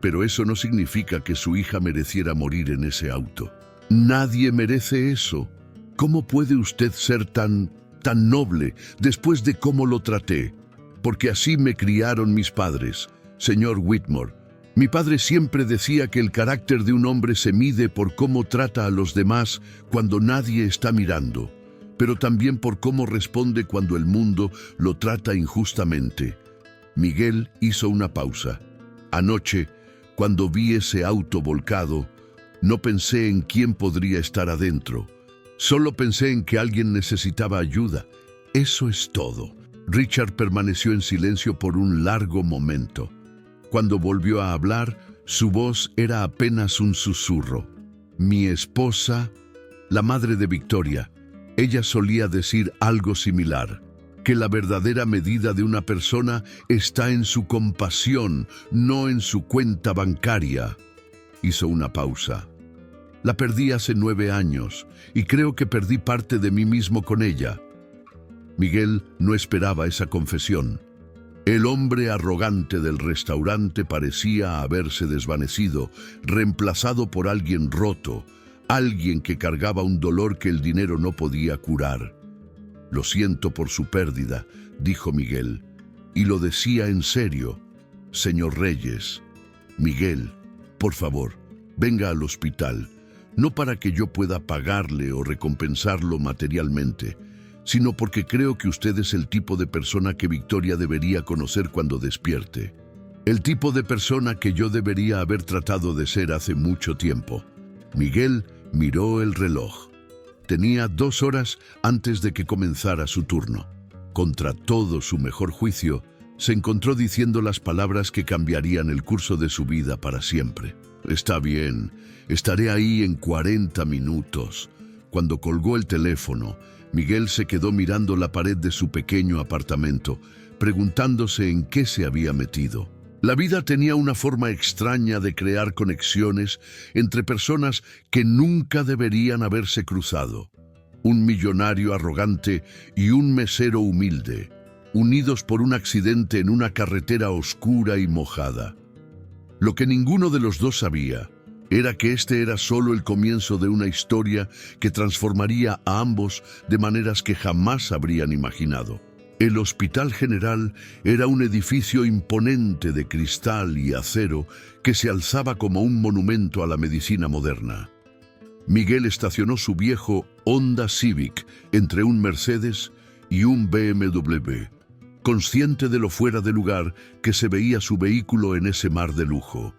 Pero eso no significa que su hija mereciera morir en ese auto. Nadie merece eso. ¿Cómo puede usted ser tan noble después de cómo lo traté? Porque así me criaron mis padres, señor Whitmore. Mi padre siempre decía que el carácter de un hombre se mide por cómo trata a los demás cuando nadie está mirando, pero también por cómo responde cuando el mundo lo trata injustamente. Miguel hizo una pausa. Anoche, cuando vi ese auto volcado, no pensé en quién podría estar adentro. Solo pensé en que alguien necesitaba ayuda. Eso es todo. Richard permaneció en silencio por un largo momento. Cuando volvió a hablar, su voz era apenas un susurro. Mi esposa, la madre de Victoria, ella solía decir algo similar, que la verdadera medida de una persona está en su compasión, no en su cuenta bancaria. Hizo una pausa. La perdí hace 9 años y creo que perdí parte de mí mismo con ella. Miguel no esperaba esa confesión. El hombre arrogante del restaurante parecía haberse desvanecido, reemplazado por alguien roto, alguien que cargaba un dolor que el dinero no podía curar. Lo siento por su pérdida, dijo Miguel, y lo decía en serio. Señor Reyes, Miguel, por favor, venga al hospital, no para que yo pueda pagarle o recompensarlo materialmente, sino porque creo que usted es el tipo de persona que Victoria debería conocer cuando despierte. El tipo de persona que yo debería haber tratado de ser hace mucho tiempo. Miguel miró el reloj. Tenía 2 horas antes de que comenzara su turno. Contra todo su mejor juicio, se encontró diciendo las palabras que cambiarían el curso de su vida para siempre. Está bien, estaré ahí en 40 minutos. Cuando colgó el teléfono, Miguel se quedó mirando la pared de su pequeño apartamento, preguntándose en qué se había metido. La vida tenía una forma extraña de crear conexiones entre personas que nunca deberían haberse cruzado. Un millonario arrogante y un mesero humilde, unidos por un accidente en una carretera oscura y mojada. Lo que ninguno de los dos sabía era que este era solo el comienzo de una historia que transformaría a ambos de maneras que jamás habrían imaginado. El Hospital General era un edificio imponente de cristal y acero que se alzaba como un monumento a la medicina moderna. Miguel estacionó su viejo Honda Civic entre un Mercedes y un BMW, consciente de lo fuera de lugar que se veía su vehículo en ese mar de lujo.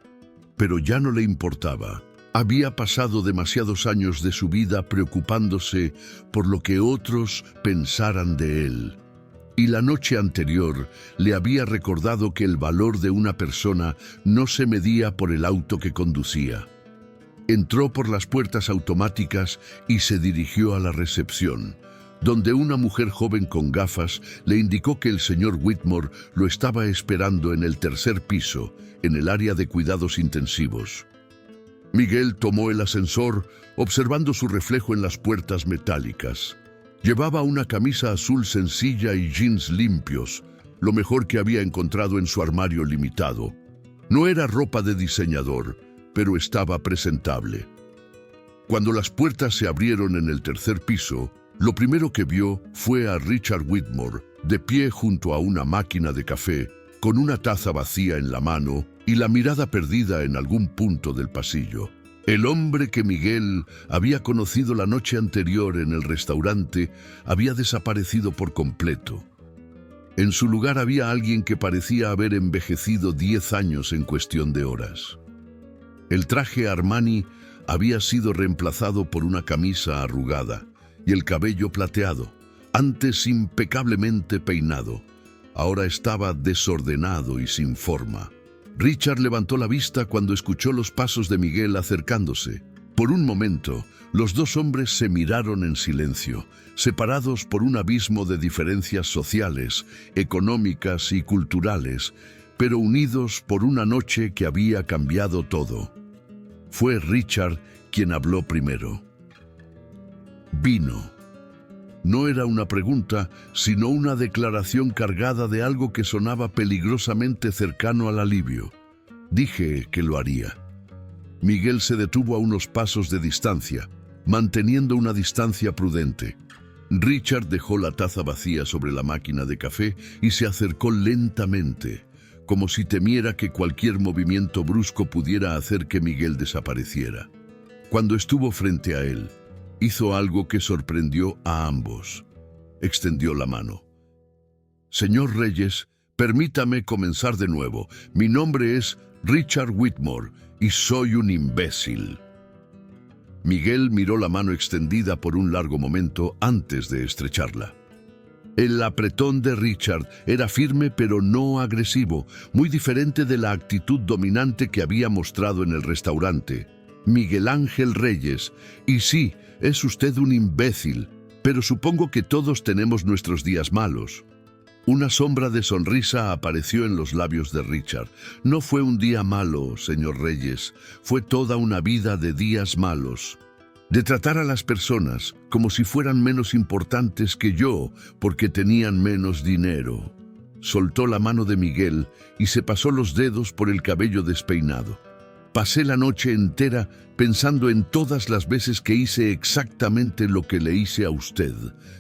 Pero ya no le importaba. Había pasado demasiados años de su vida preocupándose por lo que otros pensaran de él. Y la noche anterior le había recordado que el valor de una persona no se medía por el auto que conducía. Entró por las puertas automáticas y se dirigió a la recepción, donde una mujer joven con gafas le indicó que el señor Whitmore lo estaba esperando en el 3er piso, en el área de cuidados intensivos. Miguel tomó el ascensor, observando su reflejo en las puertas metálicas. Llevaba una camisa azul sencilla y jeans limpios, lo mejor que había encontrado en su armario limitado. No era ropa de diseñador, pero estaba presentable. Cuando las puertas se abrieron en el 3er piso, lo primero que vio fue a Richard Whitmore, de pie junto a una máquina de café, con una taza vacía en la mano y la mirada perdida en algún punto del pasillo. El hombre que Miguel había conocido la noche anterior en el restaurante había desaparecido por completo. En su lugar había alguien que parecía haber envejecido 10 años en cuestión de horas. El traje Armani había sido reemplazado por una camisa arrugada y el cabello plateado, antes impecablemente peinado. Ahora estaba desordenado y sin forma. Richard levantó la vista cuando escuchó los pasos de Miguel acercándose. Por un momento, los dos hombres se miraron en silencio, separados por un abismo de diferencias sociales, económicas y culturales, pero unidos por una noche que había cambiado todo. Fue Richard quien habló primero. Vino. No era una pregunta, sino una declaración cargada de algo que sonaba peligrosamente cercano al alivio. Dije que lo haría. Miguel se detuvo a unos pasos de distancia, manteniendo una distancia prudente. Richard dejó la taza vacía sobre la máquina de café y se acercó lentamente, como si temiera que cualquier movimiento brusco pudiera hacer que Miguel desapareciera. Cuando estuvo frente a él, hizo algo que sorprendió a ambos. Extendió la mano. Señor Reyes, permítame comenzar de nuevo. Mi nombre es Richard Whitmore y soy un imbécil. Miguel miró la mano extendida por un largo momento antes de estrecharla. El apretón de Richard era firme pero no agresivo, muy diferente de la actitud dominante que había mostrado en el restaurante. Miguel Ángel Reyes, y sí, es usted un imbécil, pero supongo que todos tenemos nuestros días malos. Una sombra de sonrisa apareció en los labios de Richard. No fue un día malo, señor Reyes, fue toda una vida de días malos. De tratar a las personas como si fueran menos importantes que yo porque tenían menos dinero. Soltó la mano de Miguel y se pasó los dedos por el cabello despeinado. Pasé la noche entera pensando en todas las veces que hice exactamente lo que le hice a usted.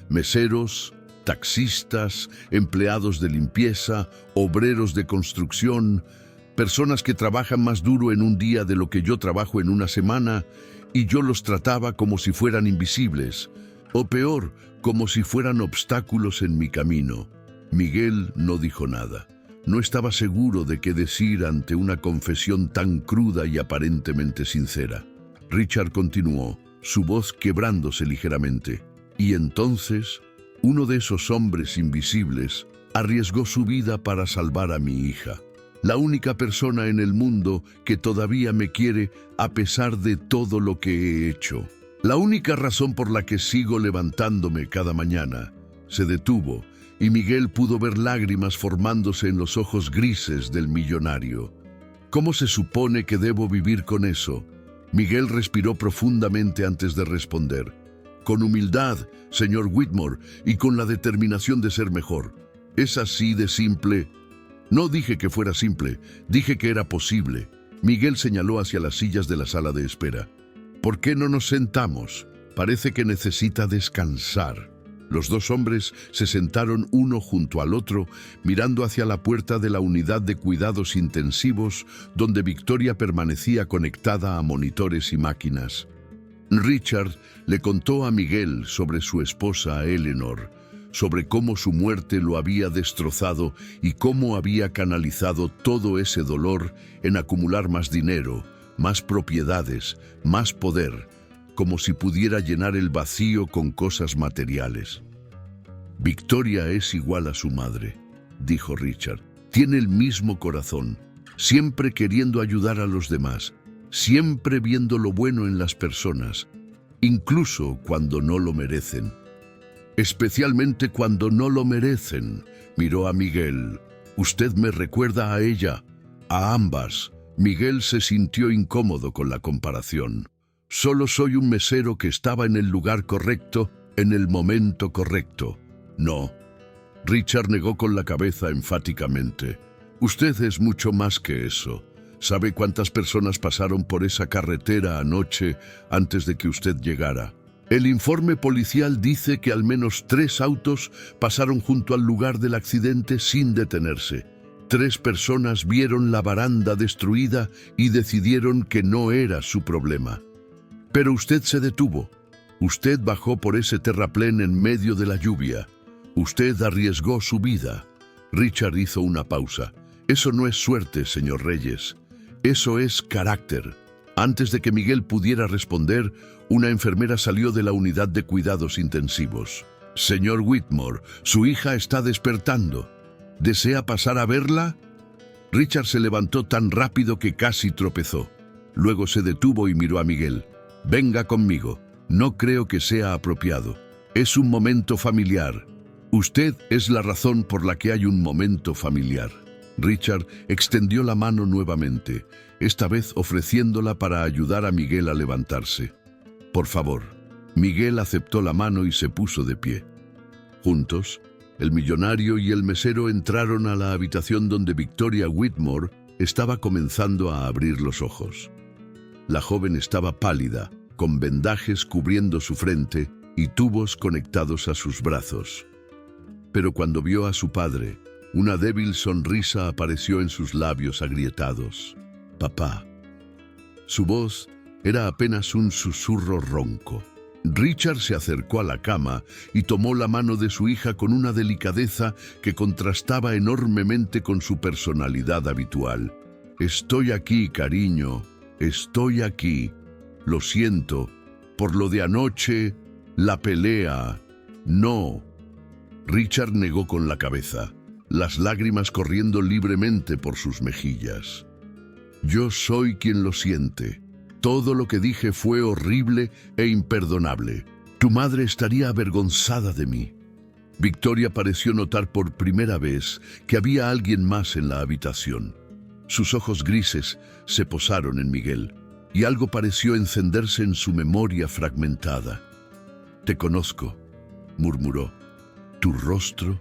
Meseros, taxistas, empleados de limpieza, obreros de construcción, personas que trabajan más duro en un día de lo que yo trabajo en una semana, y yo los trataba como si fueran invisibles, o peor, como si fueran obstáculos en mi camino. Miguel no dijo nada. No estaba seguro de qué decir ante una confesión tan cruda y aparentemente sincera. Richard continuó, su voz quebrándose ligeramente. Y entonces, uno de esos hombres invisibles arriesgó su vida para salvar a mi hija. La única persona en el mundo que todavía me quiere a pesar de todo lo que he hecho. La única razón por la que sigo levantándome cada mañana. Se detuvo y Miguel pudo ver lágrimas formándose en los ojos grises del millonario. ¿Cómo se supone que debo vivir con eso? Miguel respiró profundamente antes de responder. Con humildad, señor Whitmore, y con la determinación de ser mejor. ¿Es así de simple? No dije que fuera simple, dije que era posible. Miguel señaló hacia las sillas de la sala de espera. ¿Por qué no nos sentamos? Parece que necesita descansar. Los dos hombres se sentaron uno junto al otro, mirando hacia la puerta de la unidad de cuidados intensivos, donde Victoria permanecía conectada a monitores y máquinas. Richard le contó a Miguel sobre su esposa Eleanor, sobre cómo su muerte lo había destrozado y cómo había canalizado todo ese dolor en acumular más dinero, más propiedades, más poder, como si pudiera llenar el vacío con cosas materiales. Victoria es igual a su madre, dijo Richard. Tiene el mismo corazón, siempre queriendo ayudar a los demás, siempre viendo lo bueno en las personas, incluso cuando no lo merecen. Especialmente cuando no lo merecen, miró a Miguel. Usted me recuerda a ella, a ambas. Miguel se sintió incómodo con la comparación. Solo soy un mesero que estaba en el lugar correcto, en el momento correcto. No. Richard negó con la cabeza enfáticamente. Usted es mucho más que eso. ¿Sabe cuántas personas pasaron por esa carretera anoche antes de que usted llegara? El informe policial dice que al menos 3 autos pasaron junto al lugar del accidente sin detenerse. 3 personas vieron la baranda destruida y decidieron que no era su problema. Pero usted se detuvo. Usted bajó por ese terraplén en medio de la lluvia. Usted arriesgó su vida. Richard hizo una pausa. Eso no es suerte, señor Reyes. Eso es carácter. Antes de que Miguel pudiera responder, una enfermera salió de la unidad de cuidados intensivos. Señor Whitmore, su hija está despertando. ¿Desea pasar a verla? Richard se levantó tan rápido que casi tropezó. Luego se detuvo y miró a Miguel. Venga conmigo. No creo que sea apropiado. Es un momento familiar. Usted es la razón por la que hay un momento familiar. Richard extendió la mano nuevamente, esta vez ofreciéndola para ayudar a Miguel a levantarse. Por favor. Miguel aceptó la mano y se puso de pie. Juntos, el millonario y el mesero entraron a la habitación donde Victoria Whitmore estaba comenzando a abrir los ojos. La joven estaba pálida, con vendajes cubriendo su frente y tubos conectados a sus brazos. Pero cuando vio a su padre, una débil sonrisa apareció en sus labios agrietados. «Papá». Su voz era apenas un susurro ronco. Richard se acercó a la cama y tomó la mano de su hija con una delicadeza que contrastaba enormemente con su personalidad habitual. «Estoy aquí, cariño, estoy aquí. Lo siento, por lo de anoche, la pelea. No». Richard negó con la cabeza, las lágrimas corriendo libremente por sus mejillas. «Yo soy quien lo siente. Todo lo que dije fue horrible e imperdonable. Tu madre estaría avergonzada de mí». Victoria pareció notar por primera vez que había alguien más en la habitación. Sus ojos grises se posaron en Miguel, y algo pareció encenderse en su memoria fragmentada. «Te conozco», murmuró. «Tu rostro,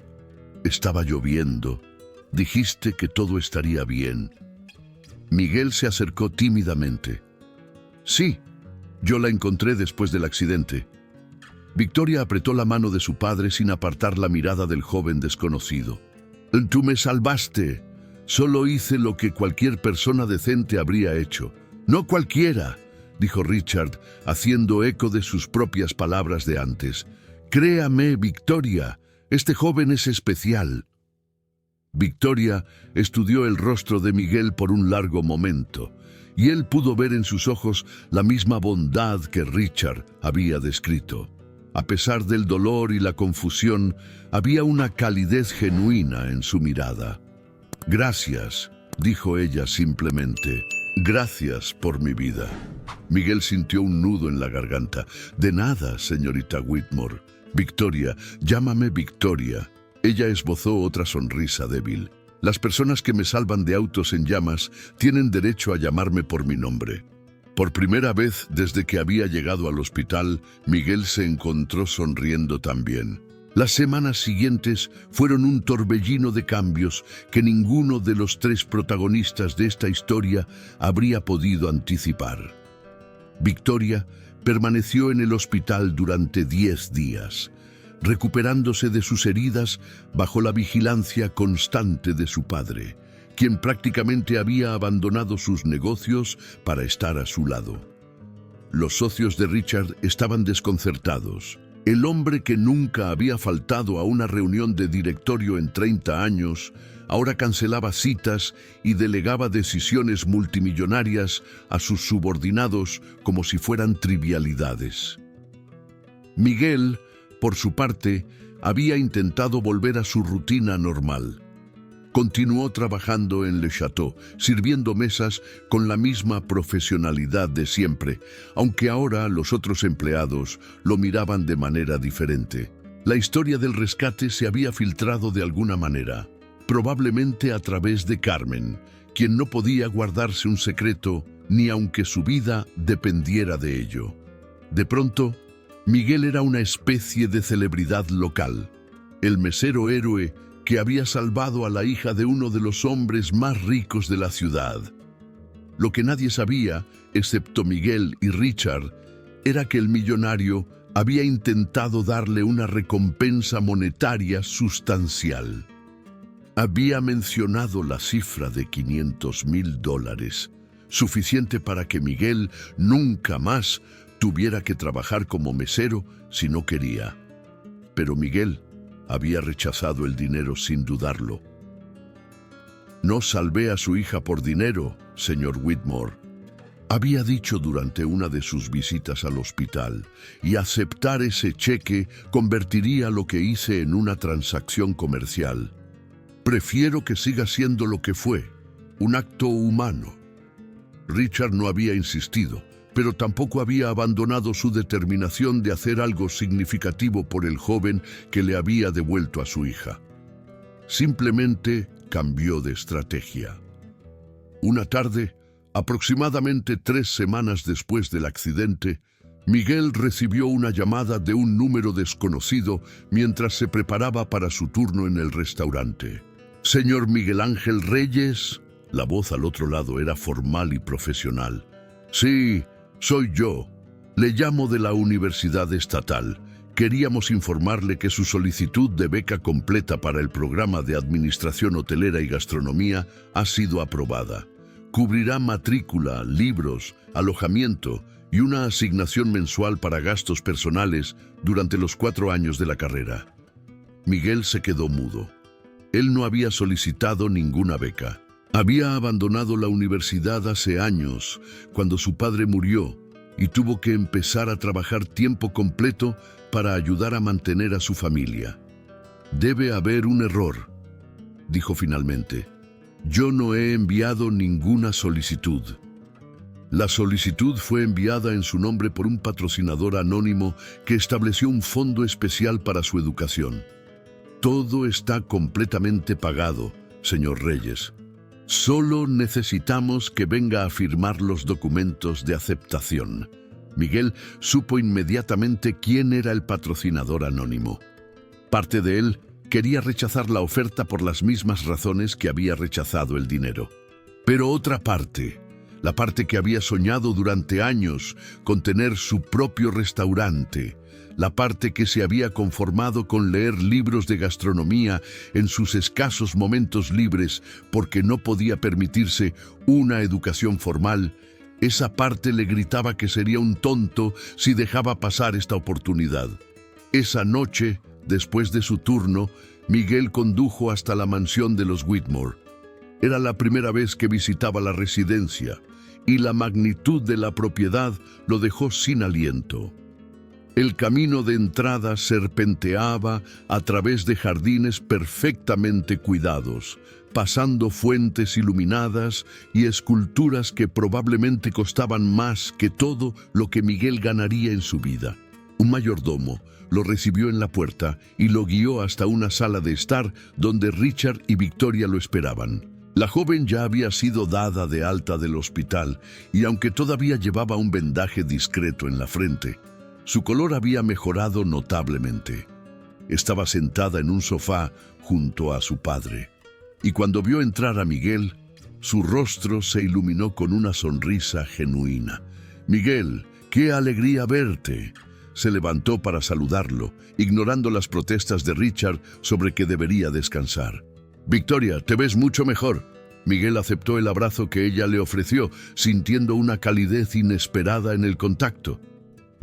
estaba lloviendo, dijiste que todo estaría bien». Miguel se acercó tímidamente. «Sí, yo la encontré después del accidente». Victoria apretó la mano de su padre sin apartar la mirada del joven desconocido. «Tú me salvaste. Solo hice lo que cualquier persona decente habría hecho». «No cualquiera», dijo Richard, haciendo eco de sus propias palabras de antes. «Créame, Victoria, este joven es especial». Victoria estudió el rostro de Miguel por un largo momento, y él pudo ver en sus ojos la misma bondad que Richard había descrito. A pesar del dolor y la confusión, había una calidez genuina en su mirada. «Gracias», dijo ella simplemente. «Gracias por mi vida». Miguel sintió un nudo en la garganta. «De nada, señorita Whitmore. Victoria, llámame Victoria». Ella esbozó otra sonrisa débil. «Las personas que me salvan de autos en llamas tienen derecho a llamarme por mi nombre». Por primera vez desde que había llegado al hospital, Miguel se encontró sonriendo también. Las semanas siguientes fueron un torbellino de cambios que ninguno de los 3 protagonistas de esta historia habría podido anticipar. Victoria permaneció en el hospital durante 10 días, recuperándose de sus heridas bajo la vigilancia constante de su padre, quien prácticamente había abandonado sus negocios para estar a su lado. Los socios de Richard estaban desconcertados. El hombre que nunca había faltado a una reunión de directorio en 30 años, ahora cancelaba citas y delegaba decisiones multimillonarias a sus subordinados como si fueran trivialidades. Miguel, por su parte, había intentado volver a su rutina normal. Continuó trabajando en Le Château, sirviendo mesas con la misma profesionalidad de siempre, aunque ahora los otros empleados lo miraban de manera diferente. La historia del rescate se había filtrado de alguna manera, probablemente a través de Carmen, quien no podía guardarse un secreto ni aunque su vida dependiera de ello. De pronto, Miguel era una especie de celebridad local, el mesero héroe que había salvado a la hija de uno de los hombres más ricos de la ciudad. Lo que nadie sabía, excepto Miguel y Richard, era que el millonario había intentado darle una recompensa monetaria sustancial. Había mencionado la cifra de $500,000, suficiente para que Miguel nunca más tuviera que trabajar como mesero si no quería. Pero Miguel había rechazado el dinero sin dudarlo. «No salvé a su hija por dinero, señor Whitmore», había dicho durante una de sus visitas al hospital, y aceptar ese cheque convertiría lo que hice en una transacción comercial. «Prefiero que siga siendo lo que fue, un acto humano». Richard no había insistido, pero tampoco había abandonado su determinación de hacer algo significativo por el joven que le había devuelto a su hija. Simplemente cambió de estrategia. Una tarde, aproximadamente 3 semanas después del accidente, Miguel recibió una llamada de un número desconocido mientras se preparaba para su turno en el restaurante. «Señor Miguel Ángel Reyes», la voz al otro lado era formal y profesional. «Sí, soy yo. Le llamo de la Universidad Estatal. Queríamos informarle que su solicitud de beca completa para el programa de Administración Hotelera y Gastronomía ha sido aprobada. Cubrirá matrícula, libros, alojamiento y una asignación mensual para gastos personales durante los 4 años de la carrera». Miguel se quedó mudo. Él no había solicitado ninguna beca. Había abandonado la universidad hace años, cuando su padre murió, y tuvo que empezar a trabajar tiempo completo para ayudar a mantener a su familia. «Debe haber un error», dijo finalmente. «Yo no he enviado ninguna solicitud». La solicitud fue enviada en su nombre por un patrocinador anónimo que estableció un fondo especial para su educación. «Todo está completamente pagado, señor Reyes. Solo necesitamos que venga a firmar los documentos de aceptación». Miguel supo inmediatamente quién era el patrocinador anónimo. Parte de él quería rechazar la oferta por las mismas razones que había rechazado el dinero. Pero otra parte, la parte que había soñado durante años con tener su propio restaurante, la parte que se había conformado con leer libros de gastronomía en sus escasos momentos libres porque no podía permitirse una educación formal, esa parte le gritaba que sería un tonto si dejaba pasar esta oportunidad. Esa noche, después de su turno, Miguel condujo hasta la mansión de los Whitmore. Era la primera vez que visitaba la residencia, y la magnitud de la propiedad lo dejó sin aliento. El camino de entrada serpenteaba a través de jardines perfectamente cuidados, pasando fuentes iluminadas y esculturas que probablemente costaban más que todo lo que Miguel ganaría en su vida. Un mayordomo lo recibió en la puerta y lo guió hasta una sala de estar donde Richard y Victoria lo esperaban. La joven ya había sido dada de alta del hospital y aunque todavía llevaba un vendaje discreto en la frente, su color había mejorado notablemente. Estaba sentada en un sofá junto a su padre, y cuando vio entrar a Miguel, su rostro se iluminó con una sonrisa genuina. «Miguel, qué alegría verte». Se levantó para saludarlo, ignorando las protestas de Richard sobre que debería descansar. «Victoria, te ves mucho mejor». Miguel aceptó el abrazo que ella le ofreció, sintiendo una calidez inesperada en el contacto.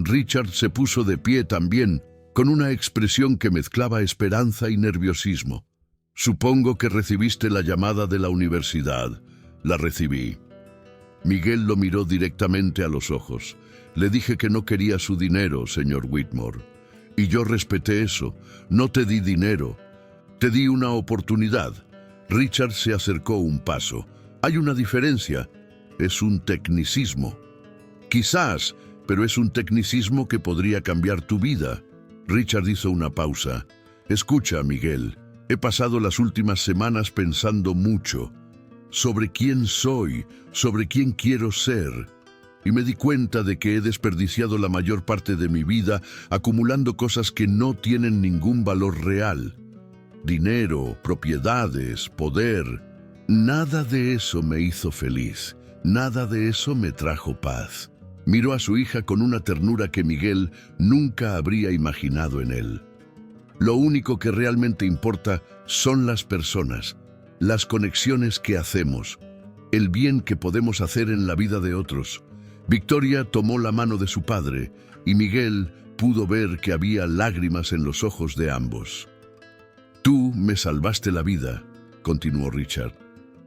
Richard se puso de pie también, con una expresión que mezclaba esperanza y nerviosismo. «Supongo que recibiste la llamada de la universidad». «La recibí». Miguel lo miró directamente a los ojos. «Le dije que no quería su dinero, señor Whitmore. Y yo respeté eso. No te di dinero. Te di una oportunidad». Richard se acercó un paso. «Hay una diferencia. Es un tecnicismo». «Quizás, pero es un tecnicismo que podría cambiar tu vida». Richard hizo una pausa. «Escucha, Miguel, he pasado las últimas semanas pensando mucho sobre quién soy, sobre quién quiero ser, y me di cuenta de que he desperdiciado la mayor parte de mi vida acumulando cosas que no tienen ningún valor real. Dinero, propiedades, poder. Nada de eso me hizo feliz, nada de eso me trajo paz». Miró a su hija con una ternura que Miguel nunca habría imaginado en él. Lo único que realmente importa son las personas, las conexiones que hacemos, el bien que podemos hacer en la vida de otros. Victoria tomó la mano de su padre y Miguel pudo ver que había lágrimas en los ojos de ambos. «Tú me salvaste la vida», continuó Richard.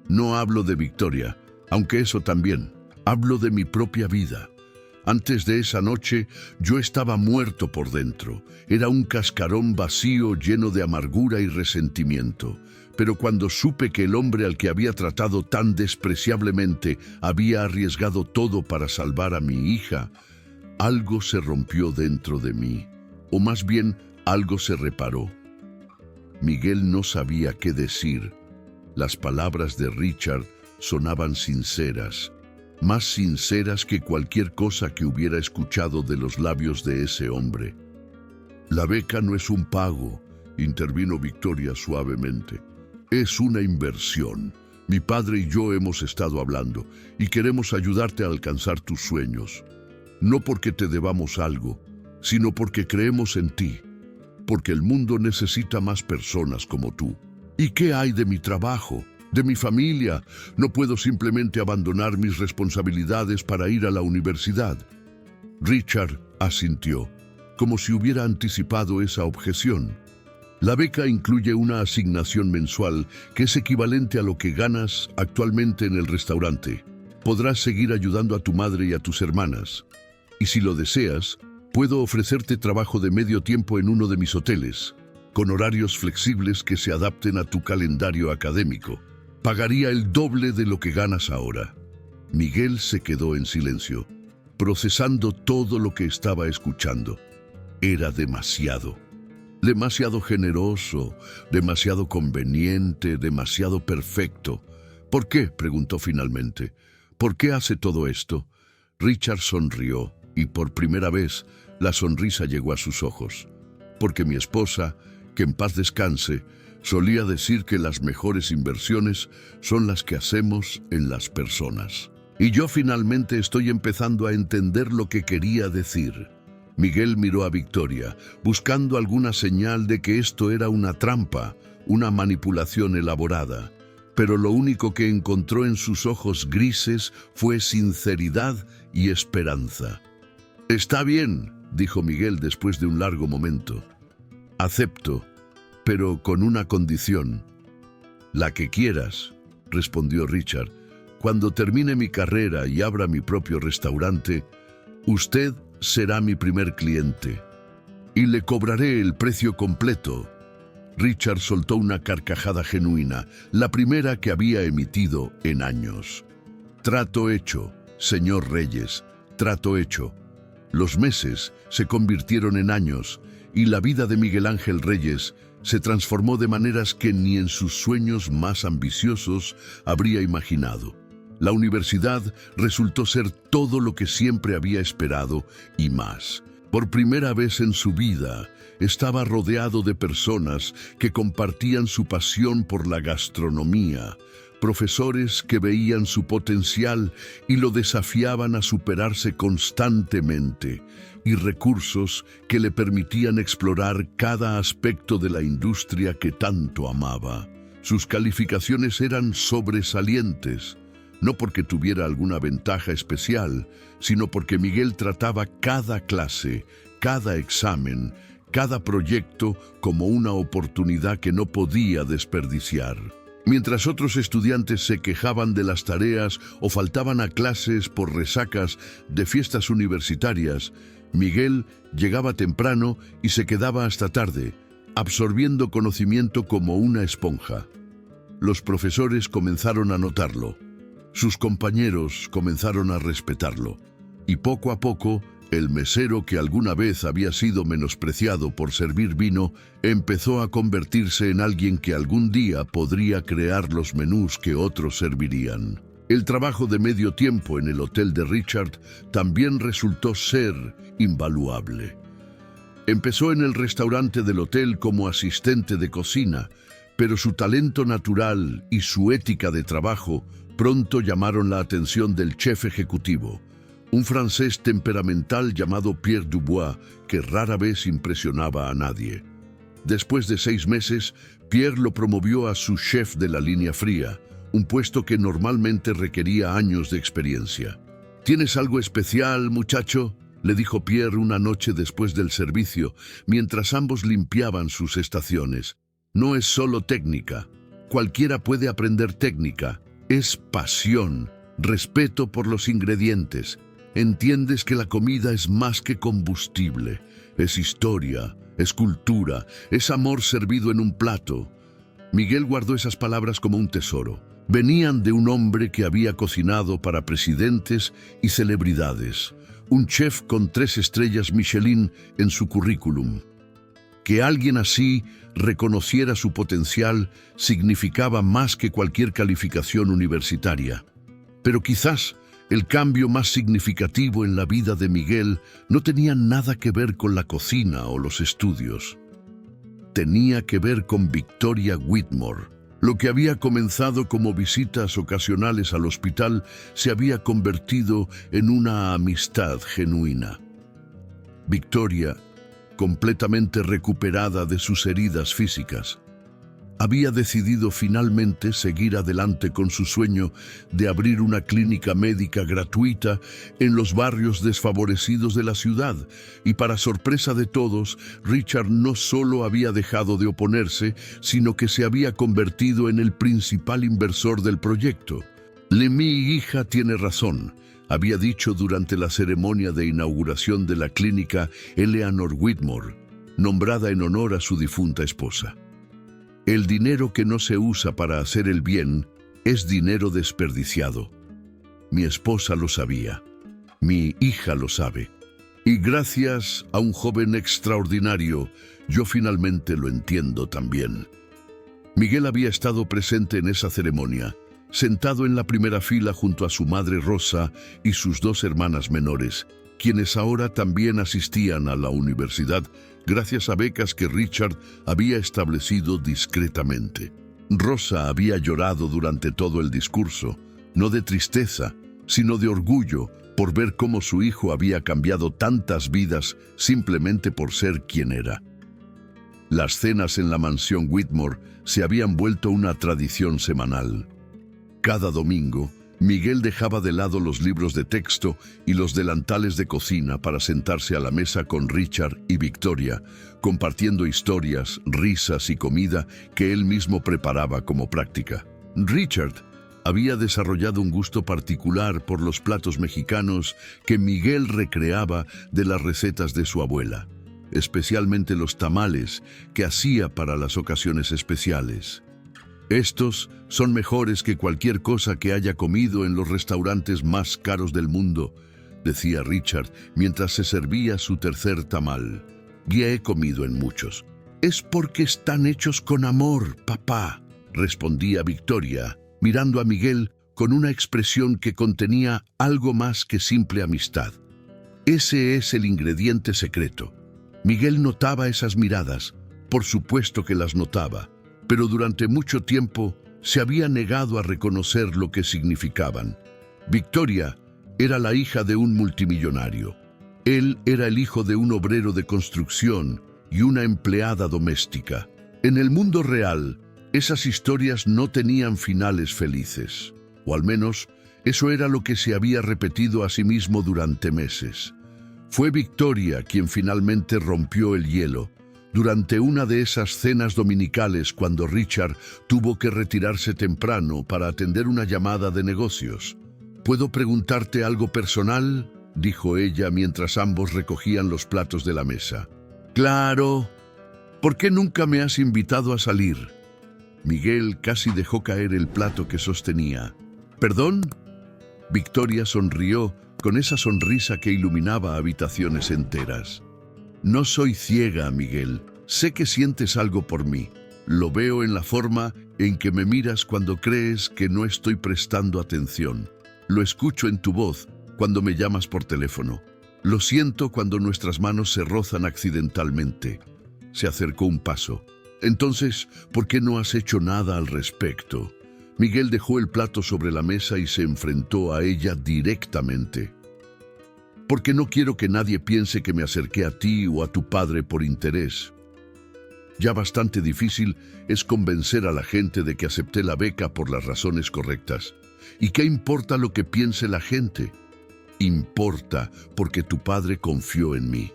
«No hablo de Victoria, aunque eso también. Hablo de mi propia vida. Antes de esa noche yo estaba muerto por dentro. Era un cascarón vacío lleno de amargura y resentimiento. Pero cuando supe que el hombre al que había tratado tan despreciablemente había arriesgado todo para salvar a mi hija, algo se rompió dentro de mí, o más bien algo se reparó». Miguel no sabía qué decir. Las palabras de Richard sonaban sinceras, más sinceras que cualquier cosa que hubiera escuchado de los labios de ese hombre. «La beca no es un pago», intervino Victoria suavemente. «Es una inversión. Mi padre y yo hemos estado hablando y queremos ayudarte a alcanzar tus sueños. No porque te debamos algo, sino porque creemos en ti, porque el mundo necesita más personas como tú. ¿Y qué hay de mi trabajo? ¿De mi familia? No puedo simplemente abandonar mis responsabilidades para ir a la universidad». Richard asintió, como si hubiera anticipado esa objeción. «La beca incluye una asignación mensual que es equivalente a lo que ganas actualmente en el restaurante. Podrás seguir ayudando a tu madre y a tus hermanas. Y si lo deseas, puedo ofrecerte trabajo de medio tiempo en uno de mis hoteles, con horarios flexibles que se adapten a tu calendario académico. Pagaría el doble de lo que ganas ahora». Miguel se quedó en silencio, procesando todo lo que estaba escuchando. Era demasiado. Demasiado generoso, demasiado conveniente, demasiado perfecto. «¿Por qué?», preguntó finalmente. «¿Por qué hace todo esto?». Richard sonrió, y por primera vez la sonrisa llegó a sus ojos. «Porque mi esposa, que en paz descanse, solía decir que las mejores inversiones son las que hacemos en las personas. Y yo finalmente estoy empezando a entender lo que quería decir». Miguel miró a Victoria, buscando alguna señal de que esto era una trampa, una manipulación elaborada. Pero lo único que encontró en sus ojos grises fue sinceridad y esperanza. «Está bien», dijo Miguel después de un largo momento. «Acepto, pero con una condición». «La que quieras», respondió Richard. «Cuando termine mi carrera y abra mi propio restaurante, usted será mi primer cliente y le cobraré el precio completo». Richard soltó una carcajada genuina, la primera que había emitido en años. «Trato hecho, señor Reyes, trato hecho». Los meses se convirtieron en años y la vida de Miguel Ángel Reyes se transformó de maneras que ni en sus sueños más ambiciosos habría imaginado. La universidad resultó ser todo lo que siempre había esperado y más. Por primera vez en su vida, estaba rodeado de personas que compartían su pasión por la gastronomía, profesores que veían su potencial y lo desafiaban a superarse constantemente, y recursos que le permitían explorar cada aspecto de la industria que tanto amaba. Sus calificaciones eran sobresalientes, no porque tuviera alguna ventaja especial, sino porque Miguel trataba cada clase, cada examen, cada proyecto como una oportunidad que no podía desperdiciar. Mientras otros estudiantes se quejaban de las tareas o faltaban a clases por resacas de fiestas universitarias, Miguel llegaba temprano y se quedaba hasta tarde, absorbiendo conocimiento como una esponja. Los profesores comenzaron a notarlo. Sus compañeros comenzaron a respetarlo, y poco a poco, el mesero que alguna vez había sido menospreciado por servir vino, empezó a convertirse en alguien que algún día podría crear los menús que otros servirían. El trabajo de medio tiempo en el hotel de Richard también resultó ser invaluable. Empezó en el restaurante del hotel como asistente de cocina, pero su talento natural y su ética de trabajo pronto llamaron la atención del chef ejecutivo, un francés temperamental llamado Pierre Dubois, que rara vez impresionaba a nadie. Después de 6 meses, Pierre lo promovió a su chef de la línea fría, un puesto que normalmente requería años de experiencia. ¿Tienes algo especial, muchacho?, le dijo Pierre una noche después del servicio, mientras ambos limpiaban sus estaciones. No es solo técnica. Cualquiera puede aprender técnica. Es pasión, respeto por los ingredientes. Entiendes que la comida es más que combustible. Es historia, es cultura, es amor servido en un plato. Miguel guardó esas palabras como un tesoro. Venían de un hombre que había cocinado para presidentes y celebridades. Un chef con 3 estrellas Michelin en su currículum. Que alguien así reconociera su potencial significaba más que cualquier calificación universitaria. Pero quizás el cambio más significativo en la vida de Miguel no tenía nada que ver con la cocina o los estudios. Tenía que ver con Victoria Whitmore. Lo que había comenzado como visitas ocasionales al hospital se había convertido en una amistad genuina. Victoria, completamente recuperada de sus heridas físicas, había decidido finalmente seguir adelante con su sueño de abrir una clínica médica gratuita en los barrios desfavorecidos de la ciudad, y para sorpresa de todos, Richard no solo había dejado de oponerse, sino que se había convertido en el principal inversor del proyecto. Mi hija tiene razón, había dicho durante la ceremonia de inauguración de la clínica Eleanor Whitmore, nombrada en honor a su difunta esposa. El dinero que no se usa para hacer el bien es dinero desperdiciado. Mi esposa lo sabía. Mi hija lo sabe. Y gracias a un joven extraordinario, yo finalmente lo entiendo también. Miguel había estado presente en esa ceremonia, sentado en la primera fila junto a su madre Rosa y sus 2 hermanas menores, quienes ahora también asistían a la universidad gracias a becas que Richard había establecido discretamente. Rosa había llorado durante todo el discurso, no de tristeza, sino de orgullo por ver cómo su hijo había cambiado tantas vidas simplemente por ser quien era. Las cenas en la mansión Whitmore se habían vuelto una tradición semanal. Cada domingo, Miguel dejaba de lado los libros de texto y los delantales de cocina para sentarse a la mesa con Richard y Victoria, compartiendo historias, risas y comida que él mismo preparaba como práctica. Richard había desarrollado un gusto particular por los platos mexicanos que Miguel recreaba de las recetas de su abuela, especialmente los tamales que hacía para las ocasiones especiales. Estos son mejores que cualquier cosa que haya comido en los restaurantes más caros del mundo, decía Richard mientras se servía su tercer tamal. Ya he comido en muchos. Es porque están hechos con amor, papá, respondía Victoria, mirando a Miguel con una expresión que contenía algo más que simple amistad. Ese es el ingrediente secreto. Miguel notaba esas miradas, por supuesto que las notaba, pero durante mucho tiempo se había negado a reconocer lo que significaban. Victoria era la hija de un multimillonario. Él era el hijo de un obrero de construcción y una empleada doméstica. En el mundo real, esas historias no tenían finales felices, o al menos eso era lo que se había repetido a sí mismo durante meses. Fue Victoria quien finalmente rompió el hielo, durante una de esas cenas dominicales cuando Richard tuvo que retirarse temprano para atender una llamada de negocios. ¿Puedo preguntarte algo personal?, dijo ella mientras ambos recogían los platos de la mesa. Claro. ¿Por qué nunca me has invitado a salir? Miguel casi dejó caer el plato que sostenía. ¿Perdón? Victoria sonrió con esa sonrisa que iluminaba habitaciones enteras. No soy ciega, Miguel. Sé que sientes algo por mí. Lo veo en la forma en que me miras cuando crees que no estoy prestando atención. Lo escucho en tu voz cuando me llamas por teléfono. Lo siento cuando nuestras manos se rozan accidentalmente. Se acercó un paso. Entonces, ¿por qué no has hecho nada al respecto? Miguel dejó el plato sobre la mesa y se enfrentó a ella directamente. Porque no quiero que nadie piense que me acerqué a ti o a tu padre por interés. Ya bastante difícil es convencer a la gente de que acepté la beca por las razones correctas. ¿Y qué importa lo que piense la gente? Importa porque tu padre confió en mí.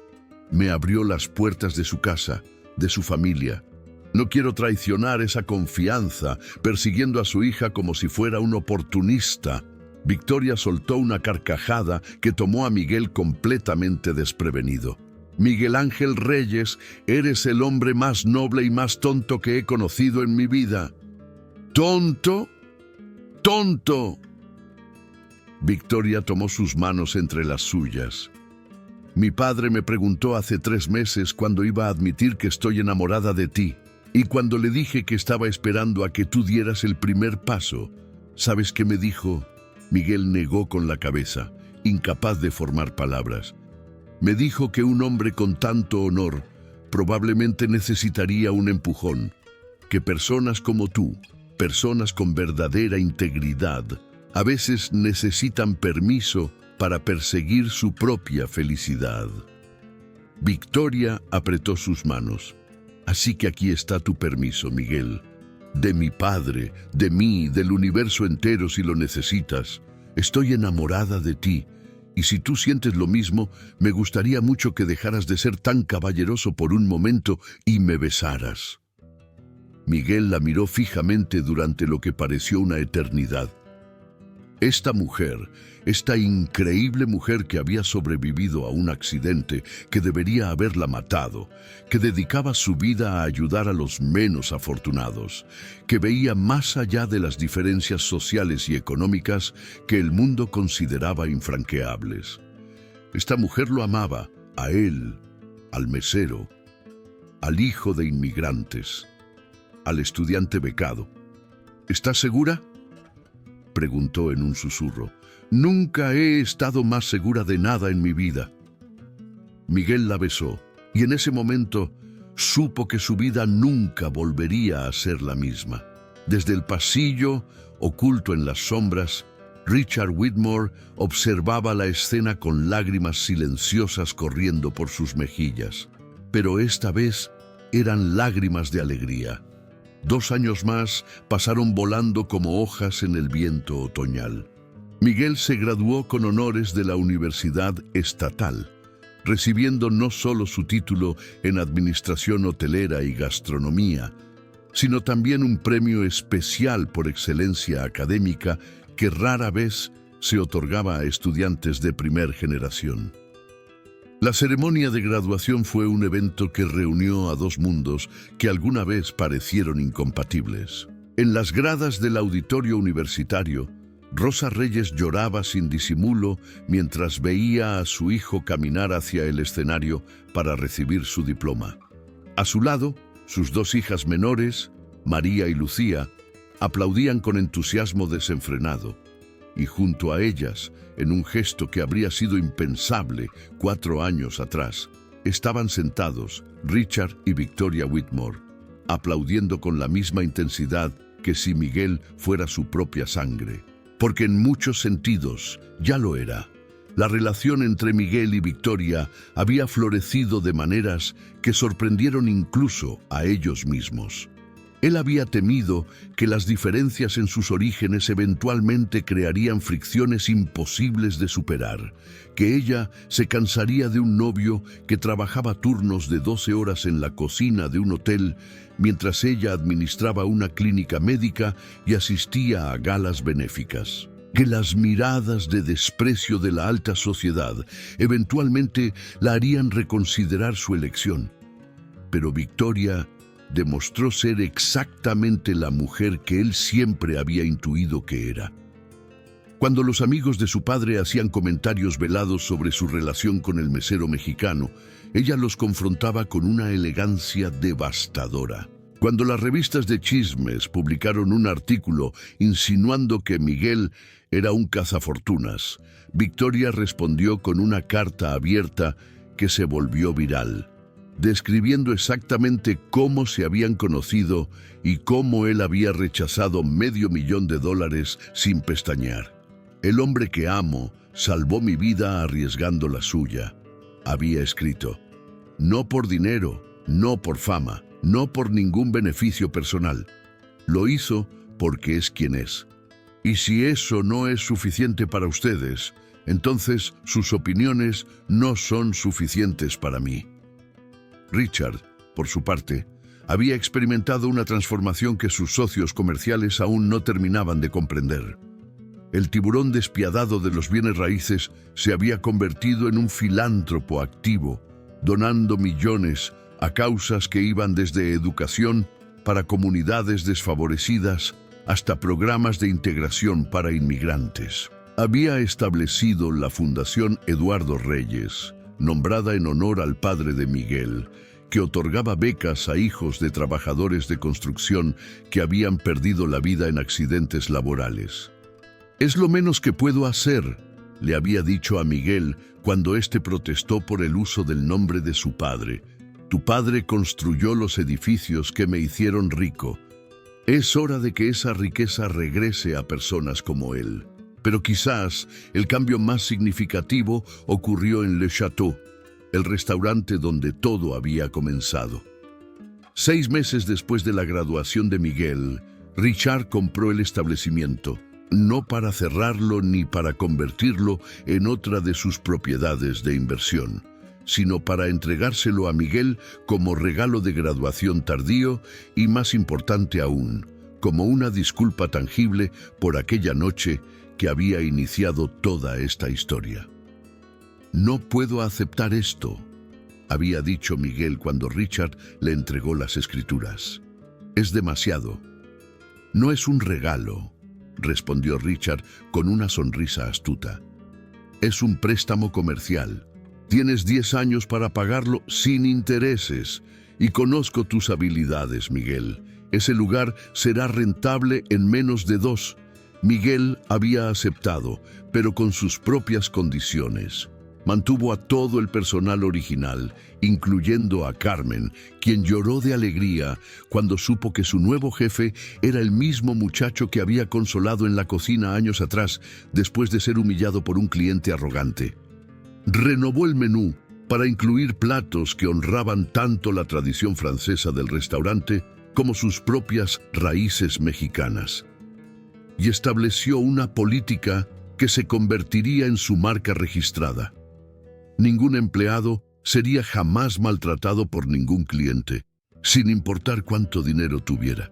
Me abrió las puertas de su casa, de su familia. No quiero traicionar esa confianza, persiguiendo a su hija como si fuera un oportunista. Victoria soltó una carcajada que tomó a Miguel completamente desprevenido. Miguel Ángel Reyes, eres el hombre más noble y más tonto que he conocido en mi vida. ¿Tonto? ¡Tonto! Victoria tomó sus manos entre las suyas. Mi padre me preguntó hace 3 meses cuando iba a admitir que estoy enamorada de ti. Y cuando le dije que estaba esperando a que tú dieras el primer paso, ¿sabes qué me dijo? Miguel negó con la cabeza, incapaz de formar palabras. Me dijo que un hombre con tanto honor probablemente necesitaría un empujón, que personas como tú, personas con verdadera integridad, a veces necesitan permiso para perseguir su propia felicidad. Victoria apretó sus manos. Así que aquí está tu permiso, Miguel. De mi padre, de mí, del universo entero si lo necesitas. Estoy enamorada de ti. Y si tú sientes lo mismo, me gustaría mucho que dejaras de ser tan caballeroso por un momento y me besaras. Miguel la miró fijamente durante lo que pareció una eternidad. Esta mujer, esta increíble mujer que había sobrevivido a un accidente que debería haberla matado, que dedicaba su vida a ayudar a los menos afortunados, que veía más allá de las diferencias sociales y económicas que el mundo consideraba infranqueables. Esta mujer lo amaba, a él, al mesero, al hijo de inmigrantes, al estudiante becado. ¿Estás segura?, preguntó en un susurro. Nunca he estado más segura de nada en mi vida. Miguel la besó, y en ese momento supo que su vida nunca volvería a ser la misma. Desde el pasillo, oculto en las sombras, Richard Whitmore observaba la escena con lágrimas silenciosas corriendo por sus mejillas. Pero esta vez eran lágrimas de alegría. 2 años más pasaron volando como hojas en el viento otoñal. Miguel se graduó con honores de la Universidad Estatal, recibiendo no solo su título en Administración Hotelera y Gastronomía, sino también un premio especial por excelencia académica que rara vez se otorgaba a estudiantes de primer generación. La ceremonia de graduación fue un evento que reunió a 2 mundos que alguna vez parecieron incompatibles. En las gradas del auditorio universitario, Rosa Reyes lloraba sin disimulo mientras veía a su hijo caminar hacia el escenario para recibir su diploma. A su lado, sus 2 hijas menores, María y Lucía, aplaudían con entusiasmo desenfrenado. Y junto a ellas, en un gesto que habría sido impensable 4 años atrás, estaban sentados Richard y Victoria Whitmore, aplaudiendo con la misma intensidad que si Miguel fuera su propia sangre. Porque en muchos sentidos ya lo era. La relación entre Miguel y Victoria había florecido de maneras que sorprendieron incluso a ellos mismos. Él había temido que las diferencias en sus orígenes eventualmente crearían fricciones imposibles de superar, que ella se cansaría de un novio que trabajaba turnos de 12 horas en la cocina de un hotel mientras ella administraba una clínica médica y asistía a galas benéficas. Que las miradas de desprecio de la alta sociedad eventualmente la harían reconsiderar su elección. Pero Victoria demostró ser exactamente la mujer que él siempre había intuido que era. Cuando los amigos de su padre hacían comentarios velados sobre su relación con el mesero mexicano, ella los confrontaba con una elegancia devastadora. Cuando las revistas de chismes publicaron un artículo insinuando que Miguel era un cazafortunas, Victoria respondió con una carta abierta que se volvió viral, describiendo exactamente cómo se habían conocido y cómo él había rechazado $500,000 sin pestañear. El hombre que amo salvó mi vida arriesgando la suya, había escrito. No por dinero, no por fama, no por ningún beneficio personal. Lo hizo porque es quien es. Y si eso no es suficiente para ustedes, entonces sus opiniones no son suficientes para mí. Richard, por su parte, había experimentado una transformación que sus socios comerciales aún no terminaban de comprender. El tiburón despiadado de los bienes raíces se había convertido en un filántropo activo, donando millones a causas que iban desde educación para comunidades desfavorecidas hasta programas de integración para inmigrantes. Había establecido la Fundación Eduardo Reyes, nombrada en honor al padre de Miguel, que otorgaba becas a hijos de trabajadores de construcción que habían perdido la vida en accidentes laborales. «Es lo menos que puedo hacer», le había dicho a Miguel cuando éste protestó por el uso del nombre de su padre. «Tu padre construyó los edificios que me hicieron rico. Es hora de que esa riqueza regrese a personas como él». Pero quizás el cambio más significativo ocurrió en Le Château, el restaurante donde todo había comenzado. 6 meses después de la graduación de Miguel, Richard compró el establecimiento, no para cerrarlo ni para convertirlo en otra de sus propiedades de inversión, sino para entregárselo a Miguel como regalo de graduación tardío y, más importante aún, como una disculpa tangible por aquella noche que había iniciado toda esta historia. «No puedo aceptar esto», había dicho Miguel cuando Richard le entregó las escrituras. «Es demasiado». «No es un regalo», respondió Richard con una sonrisa astuta. «Es un préstamo comercial. Tienes 10 años para pagarlo sin intereses. Y conozco tus habilidades, Miguel. Ese lugar será rentable en menos de 2. Miguel había aceptado, pero con sus propias condiciones. Mantuvo a todo el personal original, incluyendo a Carmen, quien lloró de alegría cuando supo que su nuevo jefe era el mismo muchacho que había consolado en la cocina años atrás después de ser humillado por un cliente arrogante. Renovó el menú para incluir platos que honraban tanto la tradición francesa del restaurante como sus propias raíces mexicanas. Y estableció una política que se convertiría en su marca registrada. Ningún empleado sería jamás maltratado por ningún cliente, sin importar cuánto dinero tuviera.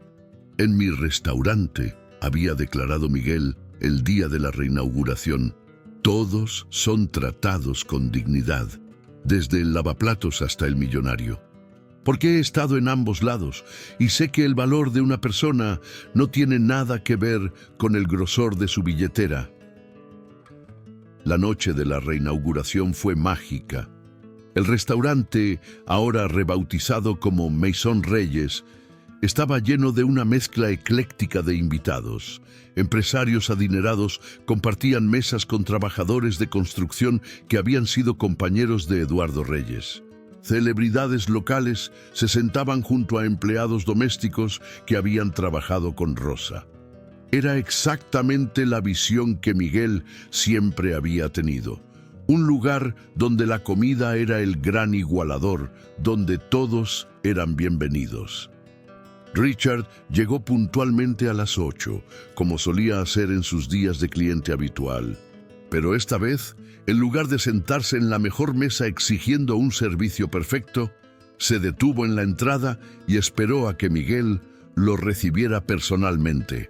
«En mi restaurante», había declarado Miguel el día de la reinauguración, «todos son tratados con dignidad, desde el lavaplatos hasta el millonario. Porque he estado en ambos lados y sé que el valor de una persona no tiene nada que ver con el grosor de su billetera». La noche de la reinauguración fue mágica. El restaurante, ahora rebautizado como Maison Reyes, estaba lleno de una mezcla ecléctica de invitados. Empresarios adinerados compartían mesas con trabajadores de construcción que habían sido compañeros de Eduardo Reyes. Celebridades locales se sentaban junto a empleados domésticos que habían trabajado con Rosa. Era exactamente la visión que Miguel siempre había tenido. Un lugar donde la comida era el gran igualador, donde todos eran bienvenidos. Richard llegó puntualmente a las 8, como solía hacer en sus días de cliente habitual. Pero esta vez, en lugar de sentarse en la mejor mesa exigiendo un servicio perfecto, se detuvo en la entrada y esperó a que Miguel lo recibiera personalmente.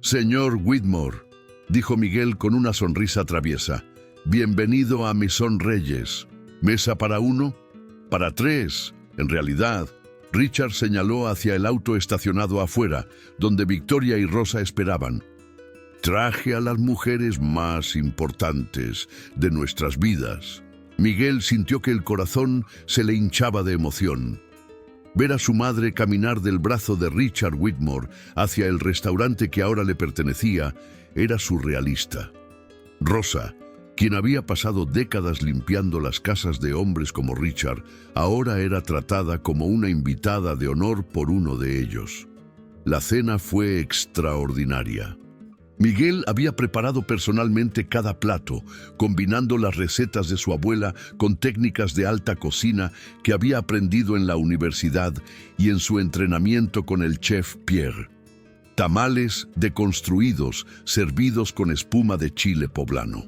«Señor Whitmore», dijo Miguel con una sonrisa traviesa, «bienvenido a Maison Reyes. ¿Mesa para 1? Para 3, en realidad». Richard señaló hacia el auto estacionado afuera, donde Victoria y Rosa esperaban. «Traje a las mujeres más importantes de nuestras vidas». Miguel sintió que el corazón se le hinchaba de emoción. Ver a su madre caminar del brazo de Richard Whitmore hacia el restaurante que ahora le pertenecía era surrealista. Rosa, quien había pasado décadas limpiando las casas de hombres como Richard, ahora era tratada como una invitada de honor por uno de ellos. La cena fue extraordinaria. Miguel había preparado personalmente cada plato, combinando las recetas de su abuela con técnicas de alta cocina que había aprendido en la universidad y en su entrenamiento con el chef Pierre. Tamales deconstruidos, servidos con espuma de chile poblano.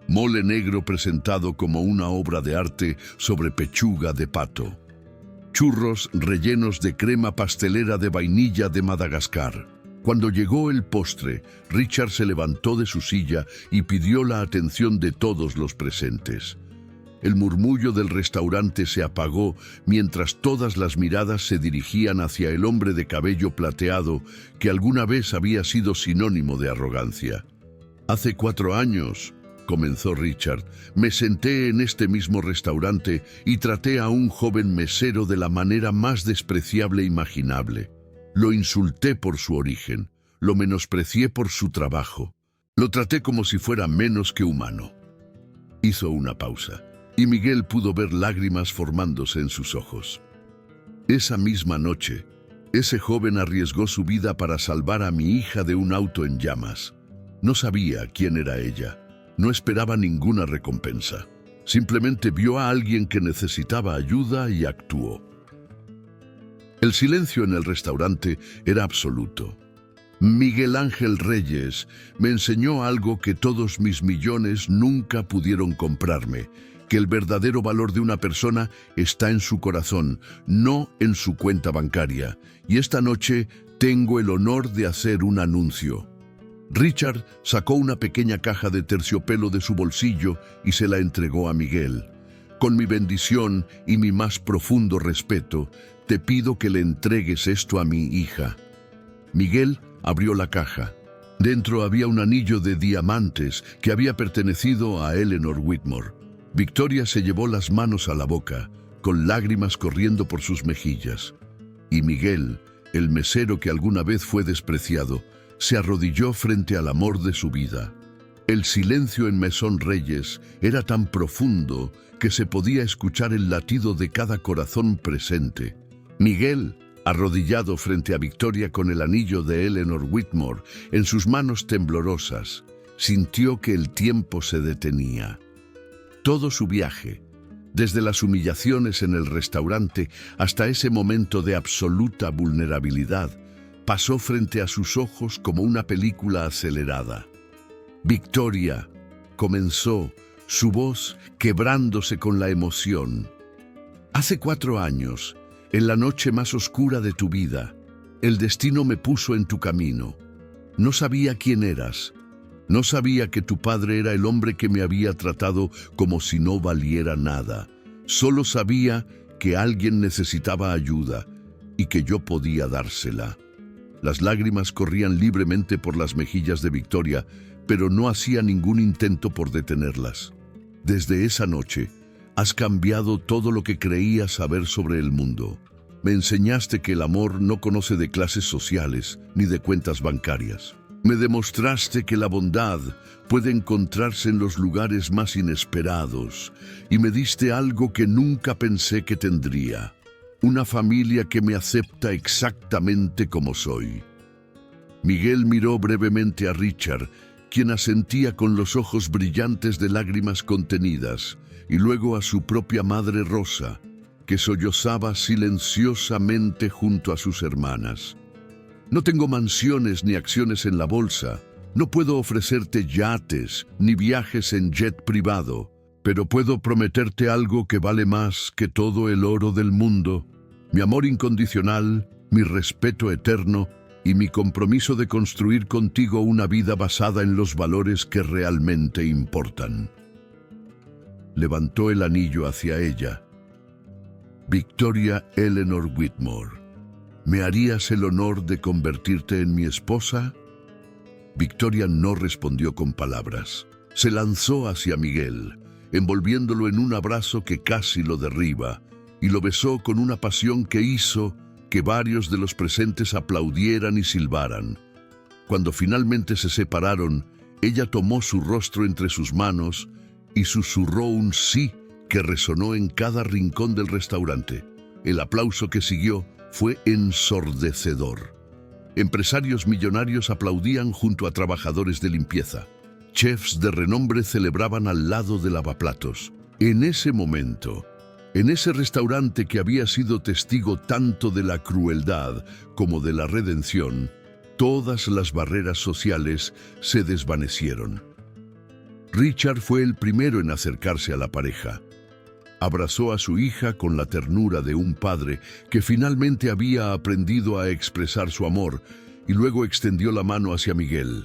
Mole negro presentado como una obra de arte sobre pechuga de pato. Churros rellenos de crema pastelera de vainilla de Madagascar. Cuando llegó el postre, Richard se levantó de su silla y pidió la atención de todos los presentes. El murmullo del restaurante se apagó mientras todas las miradas se dirigían hacia el hombre de cabello plateado que alguna vez había sido sinónimo de arrogancia. Hace 4 años, comenzó Richard, me senté en este mismo restaurante y traté a un joven mesero de la manera más despreciable imaginable. Lo insulté por su origen, lo menosprecié por su trabajo, lo traté como si fuera menos que humano. Hizo una pausa, y Miguel pudo ver lágrimas formándose en sus ojos. Esa misma noche, ese joven arriesgó su vida para salvar a mi hija de un auto en llamas. No sabía quién era ella, no esperaba ninguna recompensa. Simplemente vio a alguien que necesitaba ayuda y actuó. El silencio en el restaurante era absoluto. Miguel Ángel Reyes me enseñó algo que todos mis millones nunca pudieron comprarme, que el verdadero valor de una persona está en su corazón, no en su cuenta bancaria. Y esta noche tengo el honor de hacer un anuncio. Richard sacó una pequeña caja de terciopelo de su bolsillo y se la entregó a Miguel. Con mi bendición y mi más profundo respeto, te pido que le entregues esto a mi hija. Miguel abrió la caja. Dentro había un anillo de diamantes que había pertenecido a Eleanor Whitmore. Victoria se llevó las manos a la boca, con lágrimas corriendo por sus mejillas. Y Miguel, el mesero que alguna vez fue despreciado, se arrodilló frente al amor de su vida. El silencio en Mesón Reyes era tan profundo que se podía escuchar el latido de cada corazón presente. Miguel, arrodillado frente a Victoria con el anillo de Eleanor Whitmore en sus manos temblorosas, sintió que el tiempo se detenía. Todo su viaje, desde las humillaciones en el restaurante hasta ese momento de absoluta vulnerabilidad, pasó frente a sus ojos como una película acelerada. Victoria, comenzó, su voz quebrándose con la emoción. Hace 4 años, en la noche más oscura de tu vida, el destino me puso en tu camino. No sabía quién eras. No sabía que tu padre era el hombre que me había tratado como si no valiera nada. Solo sabía que alguien necesitaba ayuda y que yo podía dársela. Las lágrimas corrían libremente por las mejillas de Victoria, pero no hacía ningún intento por detenerlas. Desde esa noche, has cambiado todo lo que creía saber sobre el mundo. Me enseñaste que el amor no conoce de clases sociales ni de cuentas bancarias. Me demostraste que la bondad puede encontrarse en los lugares más inesperados y me diste algo que nunca pensé que tendría. Una familia que me acepta exactamente como soy. Miguel miró brevemente a Richard, quien asentía con los ojos brillantes de lágrimas contenidas, y luego a su propia madre Rosa, que sollozaba silenciosamente junto a sus hermanas. No tengo mansiones ni acciones en la bolsa, no puedo ofrecerte yates ni viajes en jet privado, pero puedo prometerte algo que vale más que todo el oro del mundo, mi amor incondicional, mi respeto eterno y mi compromiso de construir contigo una vida basada en los valores que realmente importan. Levantó el anillo hacia ella. Victoria Eleanor Whitmore, ¿me harías el honor de convertirte en mi esposa? Victoria no respondió con palabras. Se lanzó hacia Miguel, envolviéndolo en un abrazo que casi lo derriba, y lo besó con una pasión que hizo que varios de los presentes aplaudieran y silbaran. Cuando finalmente se separaron, ella tomó su rostro entre sus manos y susurró un sí que resonó en cada rincón del restaurante. El aplauso que siguió fue ensordecedor. Empresarios millonarios aplaudían junto a trabajadores de limpieza. Chefs de renombre celebraban al lado de lavaplatos. En ese momento, en ese restaurante que había sido testigo tanto de la crueldad como de la redención, todas las barreras sociales se desvanecieron. Richard fue el primero en acercarse a la pareja. Abrazó a su hija con la ternura de un padre que finalmente había aprendido a expresar su amor y luego extendió la mano hacia Miguel.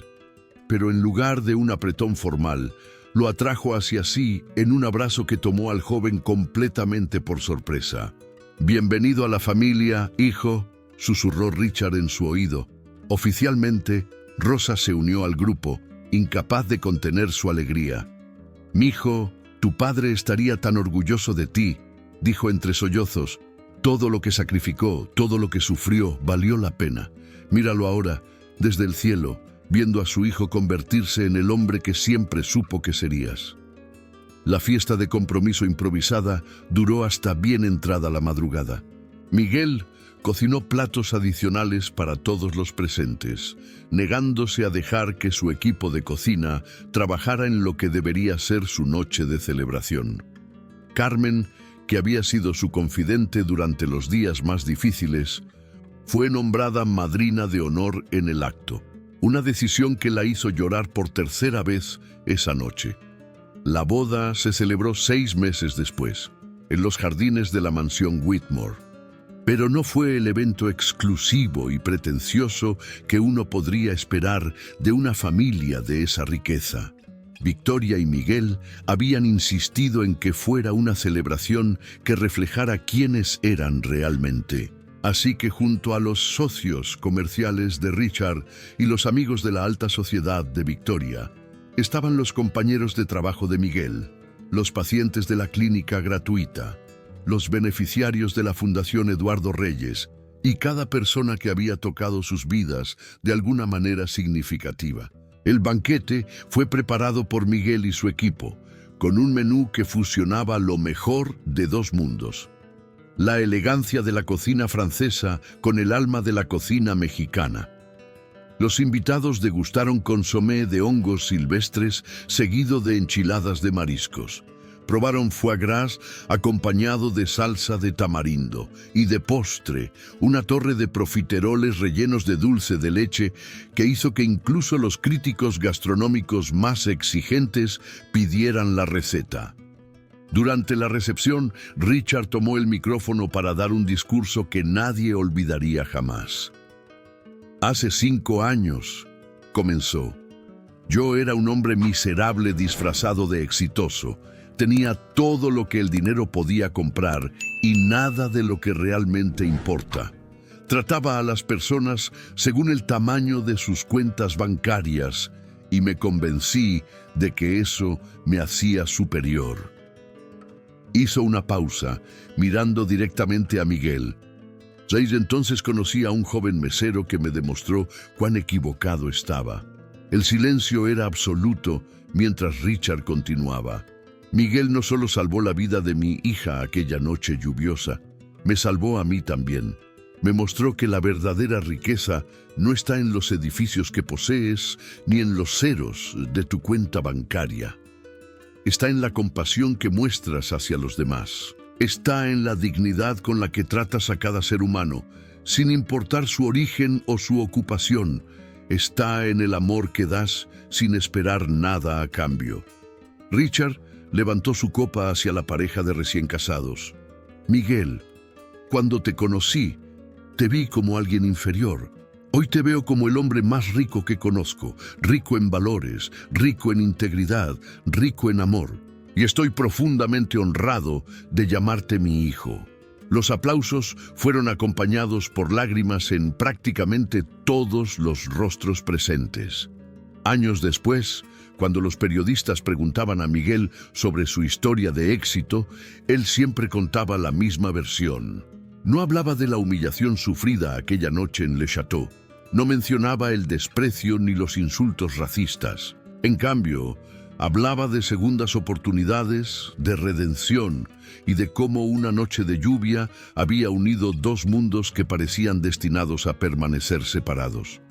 Pero en lugar de un apretón formal, lo atrajo hacia sí en un abrazo que tomó al joven completamente por sorpresa. «Bienvenido a la familia, hijo», susurró Richard en su oído. Oficialmente, Rosa se unió al grupo, incapaz de contener su alegría. «Mijo, tu padre estaría tan orgulloso de ti», dijo entre sollozos. «Todo lo que sacrificó, todo lo que sufrió, valió la pena. Míralo ahora, desde el cielo, viendo a su hijo convertirse en el hombre que siempre supo que serías». La fiesta de compromiso improvisada duró hasta bien entrada la madrugada. Miguel cocinó platos adicionales para todos los presentes, negándose a dejar que su equipo de cocina trabajara en lo que debería ser su noche de celebración. Carmen, que había sido su confidente durante los días más difíciles, fue nombrada madrina de honor en el acto, una decisión que la hizo llorar por tercera vez esa noche. La boda se celebró 6 meses después, en los jardines de la mansión Whitmore. Pero no fue el evento exclusivo y pretencioso que uno podría esperar de una familia de esa riqueza. Victoria y Miguel habían insistido en que fuera una celebración que reflejara quiénes eran realmente. Así que junto a los socios comerciales de Richard y los amigos de la alta sociedad de Victoria, estaban los compañeros de trabajo de Miguel, los pacientes de la clínica gratuita, los beneficiarios de la Fundación Eduardo Reyes y cada persona que había tocado sus vidas de alguna manera significativa. El banquete fue preparado por Miguel y su equipo, con un menú que fusionaba lo mejor de 2 mundos. La elegancia de la cocina francesa con el alma de la cocina mexicana. Los invitados degustaron consomé de hongos silvestres seguido de enchiladas de mariscos. Probaron foie gras acompañado de salsa de tamarindo y de postre, una torre de profiteroles rellenos de dulce de leche que hizo que incluso los críticos gastronómicos más exigentes pidieran la receta. Durante la recepción, Richard tomó el micrófono para dar un discurso que nadie olvidaría jamás. «Hace 5 años», comenzó, «yo era un hombre miserable disfrazado de exitoso. Tenía todo lo que el dinero podía comprar y nada de lo que realmente importa. Trataba a las personas según el tamaño de sus cuentas bancarias y me convencí de que eso me hacía superior». Hizo una pausa, mirando directamente a Miguel. Desde entonces conocí a un joven mesero que me demostró cuán equivocado estaba. El silencio era absoluto mientras Richard continuaba. Miguel no solo salvó la vida de mi hija aquella noche lluviosa, me salvó a mí también. Me mostró que la verdadera riqueza no está en los edificios que posees ni en los ceros de tu cuenta bancaria. Está en la compasión que muestras hacia los demás. Está en la dignidad con la que tratas a cada ser humano, sin importar su origen o su ocupación. Está en el amor que das sin esperar nada a cambio. Richard levantó su copa hacia la pareja de recién casados. Miguel, cuando te conocí, te vi como alguien inferior. Hoy te veo como el hombre más rico que conozco, rico en valores, rico en integridad, rico en amor. Y estoy profundamente honrado de llamarte mi hijo. Los aplausos fueron acompañados por lágrimas en prácticamente todos los rostros presentes. Años después, cuando los periodistas preguntaban a Miguel sobre su historia de éxito, él siempre contaba la misma versión. No hablaba de la humillación sufrida aquella noche en Le Château. No mencionaba el desprecio ni los insultos racistas. En cambio, Hablaba de segundas oportunidades, de redención y de cómo una noche de lluvia había unido dos mundos que parecían destinados a permanecer separados.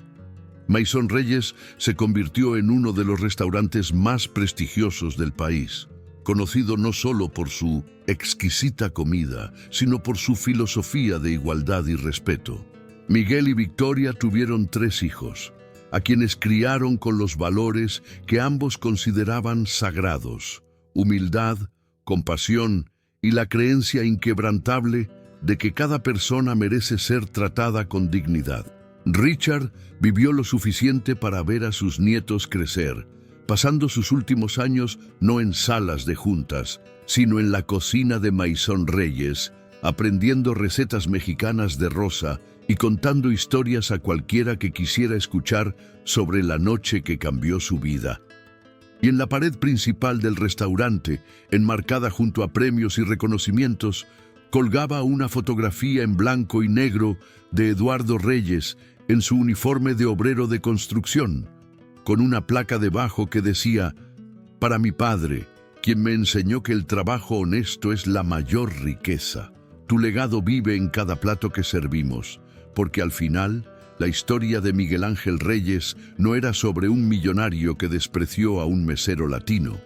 Maison Reyes se convirtió en uno de los restaurantes más prestigiosos del país, conocido no solo por su exquisita comida, sino por su filosofía de igualdad y respeto. Miguel y Victoria tuvieron 3 hijos, a quienes criaron con los valores que ambos consideraban sagrados: humildad, compasión y la creencia inquebrantable de que cada persona merece ser tratada con dignidad. Richard vivió lo suficiente para ver a sus nietos crecer, pasando sus últimos años no en salas de juntas, sino en la cocina de Maison Reyes, aprendiendo recetas mexicanas de Rosa y contando historias a cualquiera que quisiera escuchar sobre la noche que cambió su vida. Y en la pared principal del restaurante, enmarcada junto a premios y reconocimientos, colgaba una fotografía en blanco y negro de Eduardo Reyes en su uniforme de obrero de construcción, con una placa debajo que decía: «Para mi padre, quien me enseñó que el trabajo honesto es la mayor riqueza. Tu legado vive en cada plato que servimos», porque al final, la historia de Miguel Ángel Reyes no era sobre un millonario que despreció a un mesero latino.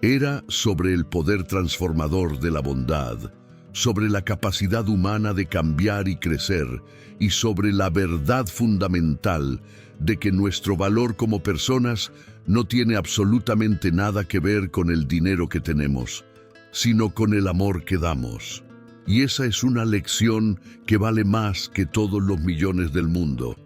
Era sobre el poder transformador de la bondad, sobre la capacidad humana de cambiar y crecer, y sobre la verdad fundamental de que nuestro valor como personas no tiene absolutamente nada que ver con el dinero que tenemos, sino con el amor que damos. Y esa es una lección que vale más que todos los millones del mundo.